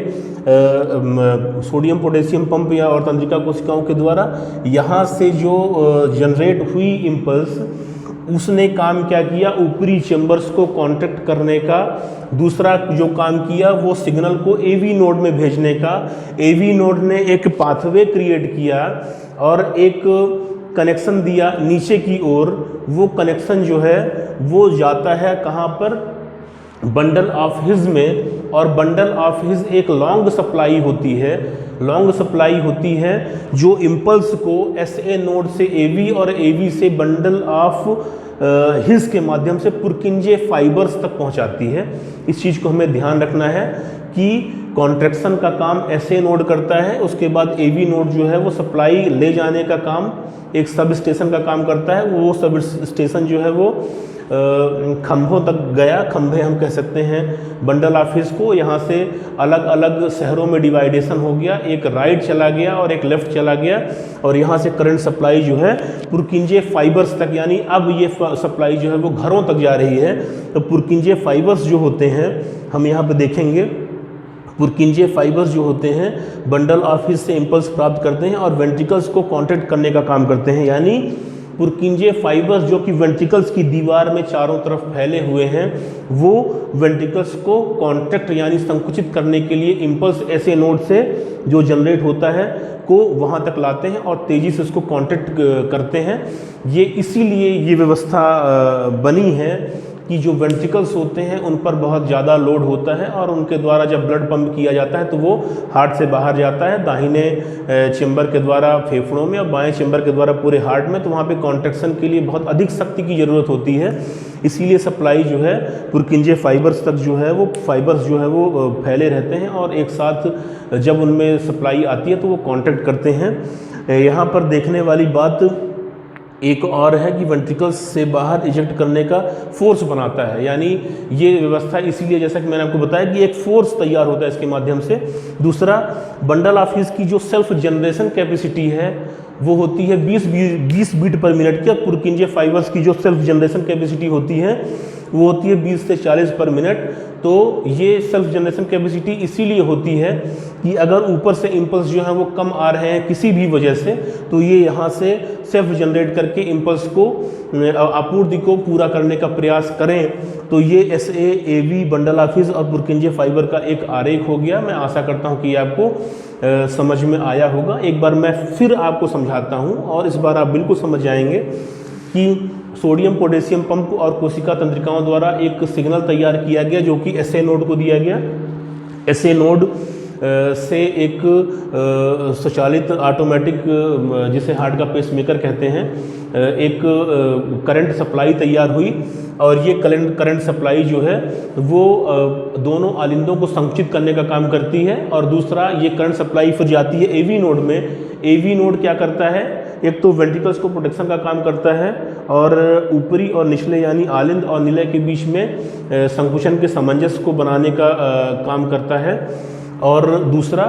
सोडियम पोटेशियम पंप या और तंत्रिका कोशिकाओं के द्वारा। यहाँ से जो जनरेट हुई इम्पल्स, उसने काम क्या किया, ऊपरी चेंबर्स को कांटेक्ट करने का। दूसरा जो काम किया वो सिग्नल को AV नोड में भेजने का। AV नोड ने एक पाथवे क्रिएट किया और एक कनेक्शन दिया नीचे की ओर। वो कनेक्शन जो है वो जाता है कहाँ पर, बंडल ऑफ हिज में, और बंडल ऑफ हिज एक लॉन्ग सप्लाई होती है, लॉन्ग सप्लाई होती है जो इम्पल्स को SA नोड से AV और AV से बंडल ऑफ हिज के माध्यम से पुरकिंजे फाइबर्स तक पहुंचाती है। इस चीज़ को हमें ध्यान रखना है कि कॉन्ट्रैक्शन का काम SA नोड करता है, उसके बाद AV नोड जो है वो सप्लाई ले जाने का काम एक सब स्टेशन का काम करता है। वो सब स्टेशन जो है वो खंभों तक गया, खंभे हम कह सकते हैं बंडल ऑफ हिज को। यहाँ से अलग अलग शहरों में डिवाइडेशन हो गया, एक राइट चला गया और एक लेफ़्ट चला गया और यहाँ से करंट सप्लाई जो है पुरकिंजे फाइबर्स तक, यानी अब ये सप्लाई जो है वो घरों तक जा रही है। तो पुरकिंजे फाइबर्स जो होते हैं, हम यहाँ पे देखेंगे, पुरकिंजे फाइबर्स जो होते हैं बंडल ऑफ हिज से इम्पल्स प्राप्त करते हैं और वेंट्रिकल्स को कॉन्टैक्ट करने का काम करते हैं। यानी पुरकिंजे फाइबर्स जो कि वेंट्रिकल्स की दीवार में चारों तरफ फैले हुए हैं, वो वेंट्रिकल्स को कॉन्ट्रैक्ट यानी संकुचित करने के लिए इम्पल्स SA नोड से जो जनरेट होता है को वहाँ तक लाते हैं और तेज़ी से उसको कॉन्ट्रैक्ट करते हैं। ये इसीलिए ये व्यवस्था बनी है कि जो वेंट्रिकल्स होते हैं उन पर बहुत ज़्यादा लोड होता है और उनके द्वारा जब ब्लड पंप किया जाता है तो वो हार्ट से बाहर जाता है, दाहिने चेंबर के द्वारा फेफड़ों में और बाएं चेंबर के द्वारा पूरे हार्ट में। तो वहाँ पे कॉन्ट्रैक्शन के लिए बहुत अधिक शक्ति की ज़रूरत होती है। इसीलिए सप्लाई जो है पुरकिंजे फाइबर्स तक जो है वो फाइबर्स जो है वो फैले रहते हैं और एक साथ जब उनमें सप्लाई आती है तो वो कॉन्टैक्ट करते हैं। यहाँ पर देखने वाली बात एक और है कि वेंट्रिकल्स से बाहर इजेक्ट करने का फोर्स बनाता है। यानी ये व्यवस्था इसीलिए, जैसा कि मैंने आपको बताया, कि एक फोर्स तैयार होता है इसके माध्यम से। दूसरा, बंडल ऑफ हिज की जो सेल्फ जनरेशन कैपेसिटी है वो होती है 20 बीट पर मिनट की। पुरकिंजे फाइबर्स की जो सेल्फ जनरेशन कैपेसिटी होती है वो होती है 20 से 40 पर मिनट। तो ये सेल्फ जनरेशन कैपेसिटी इसीलिए होती है कि अगर ऊपर से इम्पल्स जो है वो कम आ रहे हैं किसी भी वजह से, तो ये यहाँ से सेल्फ जनरेट करके इम्पल्स को आपूर्ति को पूरा करने का प्रयास करें। तो ये SA AV bundle of his और पुरकिंजे फाइबर का एक आरेख हो गया। मैं आशा करता हूँ कि आपको समझ में आया होगा। एक बार मैं फिर आपको समझाता हूँ और इस बार आप बिल्कुल समझ जाएंगे कि सोडियम पोटेशियम पंप और कोशिका तंत्रिकाओं द्वारा एक सिग्नल तैयार किया गया जो कि SA नोड को दिया गया। SA नोड से एक स्वचालित ऑटोमेटिक, जिसे हार्ट का पेसमेकर कहते हैं, एक करंट सप्लाई तैयार हुई और ये करंट सप्लाई जो है वो दोनों आलिंदों को संकुचित करने का काम करती है। और दूसरा, ये करंट सप्लाई फिर जाती है AV नोड में। AV नोड क्या करता है, एक तो वेंट्रिकल्स को प्रोटेक्शन का काम करता है और ऊपरी और निचले यानी आलिंद और निलय के बीच में संकुचन के सामंजस्य को बनाने का काम करता है। और दूसरा,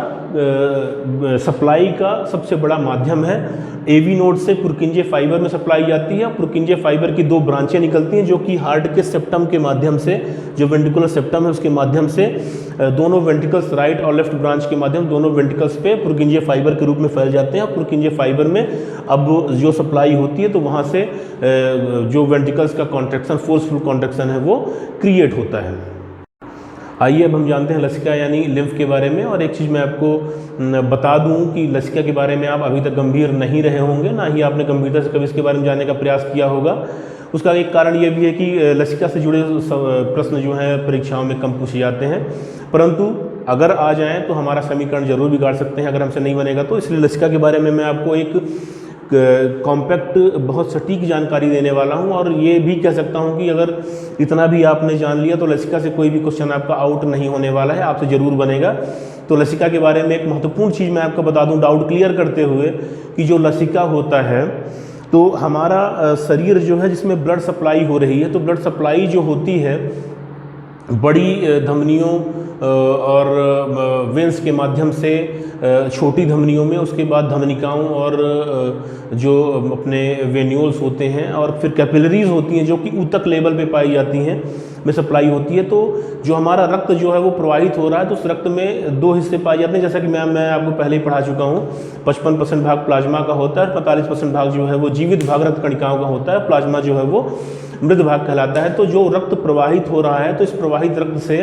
सप्लाई का सबसे बड़ा माध्यम है। AV नोड से पुरकिंजे फाइबर में सप्लाई जाती है। पुरकिंजे फाइबर की दो ब्रांचें निकलती हैं जो कि हार्ट के सेप्टम के माध्यम से, जो वेंट्रिकुलर सेप्टम है उसके माध्यम से दोनों वेंट्रिकल्स, राइट और लेफ्ट ब्रांच के माध्यम दोनों वेंट्रिकल्स पे पुरकिंजे फाइबर के रूप में फैल जाते हैं। पुरकिंजे फाइबर में अब जो सप्लाई होती है तो वहाँ से जो वेंट्रिकल्स का कॉन्ट्रैक्शन, फोर्सफुल कॉन्ट्रैक्शन है वो क्रिएट होता है। आइए अब हम जानते हैं लसिका यानी लिम्फ के बारे में। और एक चीज़ मैं आपको बता दूं कि लसिका के बारे में आप अभी तक गंभीर नहीं रहे होंगे, ना ही आपने गंभीरता से कभी इसके बारे में जानने का प्रयास किया होगा। उसका एक कारण ये भी है कि लसिका से जुड़े प्रश्न जो हैं परीक्षाओं में कम पूछे जाते हैं, परंतु अगर आ जाएं तो हमारा समीकरण जरूर बिगाड़ सकते हैं अगर हमसे नहीं बनेगा तो। इसलिए लसिका के बारे में मैं आपको एक कॉम्पैक्ट बहुत सटीक जानकारी देने वाला हूं, और ये भी कह सकता हूं कि अगर इतना भी आपने जान लिया तो लसिका से कोई भी क्वेश्चन आपका आउट नहीं होने वाला है, आपसे ज़रूर बनेगा। तो लसिका के बारे में एक महत्वपूर्ण चीज़ मैं आपको बता दूं डाउट क्लियर करते हुए, कि जो लसिका होता है तो हमारा शरीर जो है जिसमें ब्लड सप्लाई हो रही है, तो ब्लड सप्लाई जो होती है बड़ी धमनियों और वेंस के माध्यम से छोटी धमनियों में, उसके बाद धमनिकाओं और जो अपने वेन्यूल्स होते हैं, और फिर कैपिलरीज होती हैं जो कि ऊतक लेवल पे पाई जाती हैं, में सप्लाई होती है। तो जो हमारा रक्त जो है वो प्रवाहित हो रहा है, तो उस रक्त में दो हिस्से पाए जाते हैं, जैसा कि मैं आपको पहले ही पढ़ा चुका हूँ। 55% भाग प्लाज्मा का होता है, 45% भाग जो है वो जीवित भाग रक्त कणिकाओं का होता है, प्लाज्मा जो है वो मृत भाग कहलाता है। तो जो रक्त प्रवाहित हो रहा है, तो इस प्रवाहित रक्त से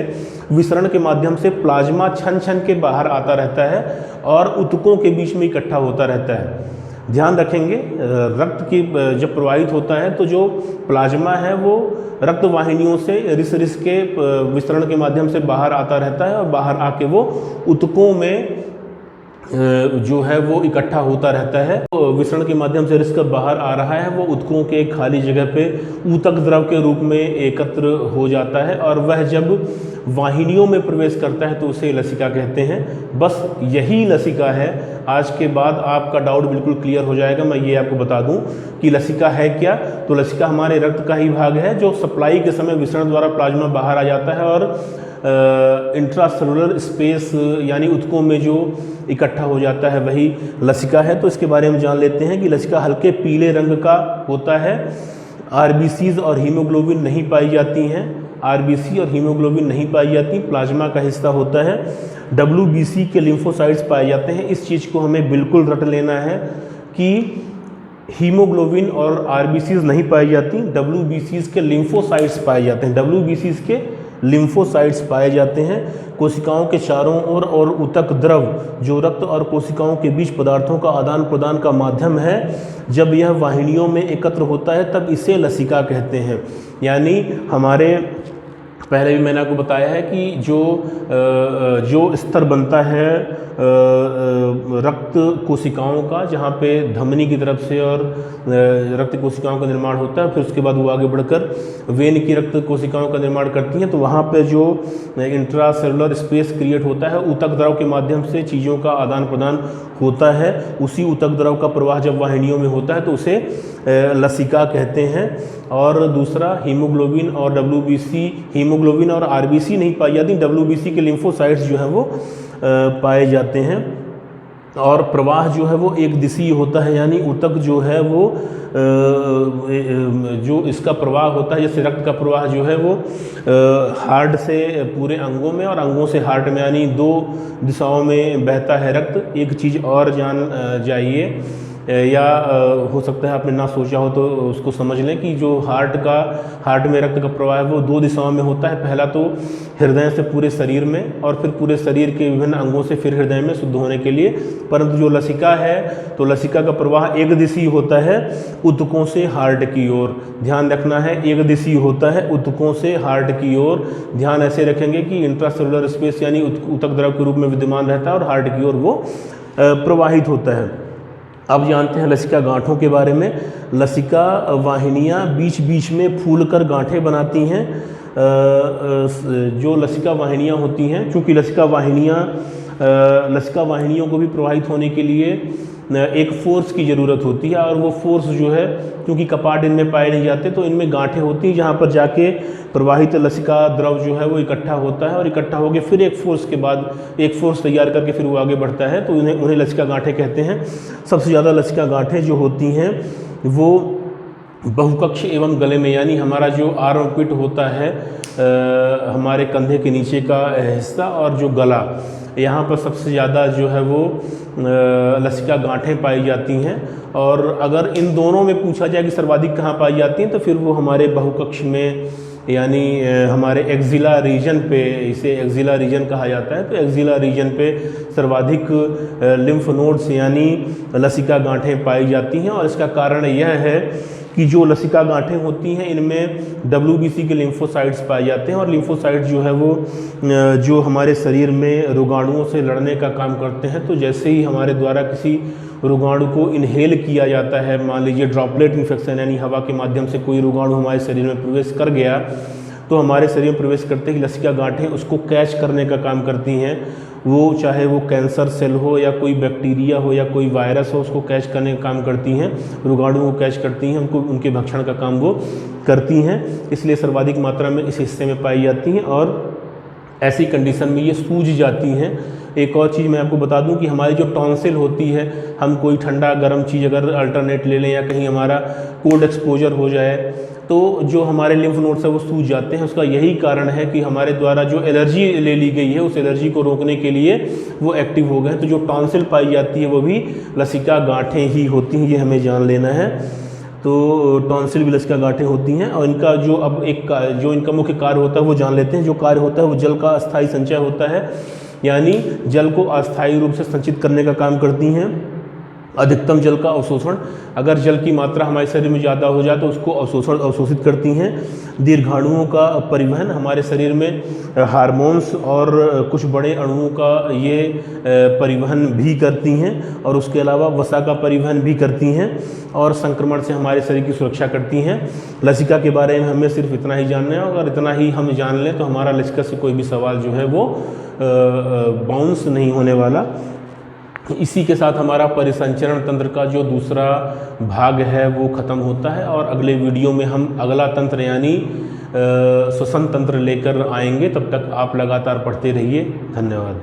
विसरण के माध्यम से प्लाज्मा छन छन के बाहर आता रहता है और ऊतकों के बीच में इकट्ठा होता रहता है। ध्यान रखेंगे, रक्त की जब प्रवाहित होता है तो जो प्लाज्मा है वो रक्त वाहिनियों से रिस के विसरण के माध्यम से बाहर आता रहता है, और बाहर आके वो ऊतकों में जो है वो इकट्ठा होता रहता है। तो विसरण के माध्यम से रिस बाहर आ रहा है, वो ऊतकों के खाली जगह पे ऊतक द्रव के रूप में एकत्र हो जाता है, और वह जब वाहिनियों में प्रवेश करता है तो उसे लसिका कहते हैं। बस यही लसिका है। आज के बाद आपका डाउट बिल्कुल क्लियर हो जाएगा। मैं ये आपको बता दूं कि लसिका है क्या। तो लसिका हमारे रक्त का ही भाग है जो सप्लाई के समय विसरण द्वारा प्लाज्मा बाहर आ जाता है और इंट्रासेलुलर स्पेस यानी ऊतकों में जो इकट्ठा हो जाता है वही लसिका है। तो इसके बारे में जान लेते हैं कि लसिका हल्के पीले रंग का होता है। आरबीसीज और हीमोग्लोबिन नहीं पाई जाती हैं, आरबीसी और हीमोग्लोबिन नहीं पाई जाती, प्लाज्मा का हिस्सा होता है। डब्ल्यूबीसी के लिम्फोसाइट्स पाए जाते हैं। इस चीज़ को हमें बिल्कुल रट लेना है कि हीमोग्लोबिन और आरबीसीज नहीं पाई जाती, डब्ल्यूबीसीज के लिम्फोसाइट्स पाए जाते हैं, डब्ल्यूबीसीज के लिम्फोसाइट्स पाए जाते हैं। कोशिकाओं के चारों ओर और ऊतक द्रव जो रक्त और कोशिकाओं के बीच पदार्थों का आदान प्रदान का माध्यम है, जब यह वाहिनियों में एकत्र होता है तब इसे लसिका कहते हैं। यानी हमारे पहले भी मैंने आपको बताया है कि जो स्तर बनता है रक्त कोशिकाओं का, जहाँ पे धमनी की तरफ से और रक्त कोशिकाओं का निर्माण होता है, फिर उसके बाद वो आगे बढ़कर वेन की रक्त कोशिकाओं का निर्माण करती हैं। तो वहाँ पे जो इंट्रासेलुलर स्पेस क्रिएट होता है, ऊतक द्रव के माध्यम से चीज़ों का आदान प्रदान होता है। उसी ऊतक द्रव का प्रवाह जब वाहिनियों में होता है तो उसे लसिका कहते हैं। और दूसरा हीमोग्लोबिन और डब्ल्यूबीसी, हीमोग्लोबिन और आरबीसी नहीं पाई जाती, डब्ल्यूबीसी के लिम्फोसाइट्स जो हैं वो पाए जाते हैं। और प्रवाह जो है वो एक दिशीय होता है, यानी ऊतक जो है वो जो इसका प्रवाह होता है, जैसे रक्त का प्रवाह जो है वो हार्ट से पूरे अंगों में और अंगों से हार्ट में, यानी दो दिशाओं में बहता है रक्त। एक चीज़ और जान जाइए, या हो सकता है आपने ना सोचा हो तो उसको समझ लें कि जो हार्ट में रक्त का प्रवाह है वो दो दिशाओं में होता है। पहला तो हृदय से पूरे शरीर में, और फिर पूरे शरीर के विभिन्न अंगों से फिर हृदय में शुद्ध होने के लिए। परंतु जो लसिका है तो लसिका का प्रवाह एक दिशीय होता है, ऊतकों से हार्ट की ओर। ध्यान रखना है, एक दिशीय होता है ऊतकों से हार्ट की ओर। ध्यान ऐसे रखेंगे कि इंट्रासेलुलर स्पेस यानी ऊतक द्रव के रूप में विद्यमान रहता है और हार्ट की ओर वो प्रवाहित होता है। अब जानते हैं लसिका गांठों के बारे में। लसिका वाहिनियाँ बीच बीच में फूलकर गांठें बनाती हैं। जो लसिका वाहिनियाँ होती हैं, चूँकि लसिका वाहिनियों को भी प्रवाहित होने के लिए एक फोर्स की ज़रूरत होती है, और वो फोर्स जो है क्योंकि कपाट इनमें पाए नहीं जाते तो इनमें गांठें होती हैं, जहाँ पर जाके प्रवाहित लसिका द्रव जो है वो इकट्ठा होता है, और इकट्ठा होकर फिर एक फोर्स के बाद एक फोर्स तैयार करके फिर वो आगे बढ़ता है, तो उन्हें लसिका गांठें कहते हैं। सबसे ज़्यादा लसिका गांठें जो होती हैं वो बहुकक्ष एवं गले में, यानी हमारा जो आर्म पिट होता है, हमारे कंधे के नीचे का हिस्सा और जो गला, यहाँ पर सबसे ज़्यादा जो है वो लसिका गांठें पाई जाती हैं। और अगर इन दोनों में पूछा जाए कि सर्वाधिक कहाँ पाई जाती हैं, तो फिर वो हमारे बहुकक्ष में, यानी हमारे एक्जिला रीजन पे, इसे एक्जिला रीजन कहा जाता है। तो एक्जिला रीजन पे सर्वाधिक लिम्फ नोड्स यानी लसिका गांठें पाई जाती हैं। और इसका कारण यह है कि जो लसिका गांठें होती हैं इनमें WBC के लिम्फोसाइट्स पाए जाते हैं, और लिम्फोसाइट जो है वो जो हमारे शरीर में रोगाणुओं से लड़ने का काम करते हैं। तो जैसे ही हमारे द्वारा किसी रोगाणु को इनहेल किया जाता है, मान लीजिए ड्रॉपलेट इन्फेक्शन यानी हवा के माध्यम से कोई रोगाणु हमारे शरीर में प्रवेश कर गया, तो हमारे शरीर में प्रवेश करते ही लसिका गांठें उसको कैच करने का काम करती हैं। वो चाहे वो कैंसर सेल हो या कोई बैक्टीरिया हो या कोई वायरस हो, उसको कैच करने का काम करती हैं, रोगाणुओं को कैच करती हैं, उनको उनके भक्षण का काम वो करती हैं। इसलिए सर्वाधिक मात्रा में इस हिस्से में पाई जाती हैं और ऐसी कंडीशन में ये सूज जाती हैं। एक और चीज़ मैं आपको बता दूं कि हमारी जो टॉन्सिल होती है, हम कोई ठंडा गर्म चीज़ अगर अल्टरनेट ले लें या कहीं हमारा कोल्ड एक्सपोजर हो जाए तो जो हमारे लिम्फ नोड्स है वो सूज जाते हैं। उसका यही कारण है कि हमारे द्वारा जो एलर्जी ले ली गई है उस एलर्जी को रोकने के लिए वो एक्टिव हो गए। तो जो टॉन्सिल पाई जाती है वो भी लसिका गांठें ही होती हैं, ये हमें जान लेना है। तो टॉन्सिल भी लसिका गांठें होती हैं और इनका जो अब एक जो इनका मुख्य कार्य होता है वो जान लेते हैं। जो कार्य होता है वो जल का अस्थायी संचय होता है, यानी जल को अस्थायी रूप से संचित करने का काम करती हैं। अधिकतम जल का अवशोषण, अगर जल की मात्रा हमारे शरीर में ज़्यादा हो जाए तो उसको अवशोषित करती हैं। दीर्घाणुओं का परिवहन, हमारे शरीर में हार्मोन्स और कुछ बड़े अणुओं का ये परिवहन भी करती हैं, और उसके अलावा वसा का परिवहन भी करती हैं, और संक्रमण से हमारे शरीर की सुरक्षा करती हैं। लसिका के बारे में हमें सिर्फ इतना ही जानना है, अगर इतना ही हम जान लें तो हमारा लसिका से कोई भी सवाल जो है वो बाउंस नहीं होने वाला। इसी के साथ हमारा परिसंचरण तंत्र का जो दूसरा भाग है वो ख़त्म होता है, और अगले वीडियो में हम अगला तंत्र यानी श्वसन तंत्र लेकर आएंगे। तब तक आप लगातार पढ़ते रहिए। धन्यवाद।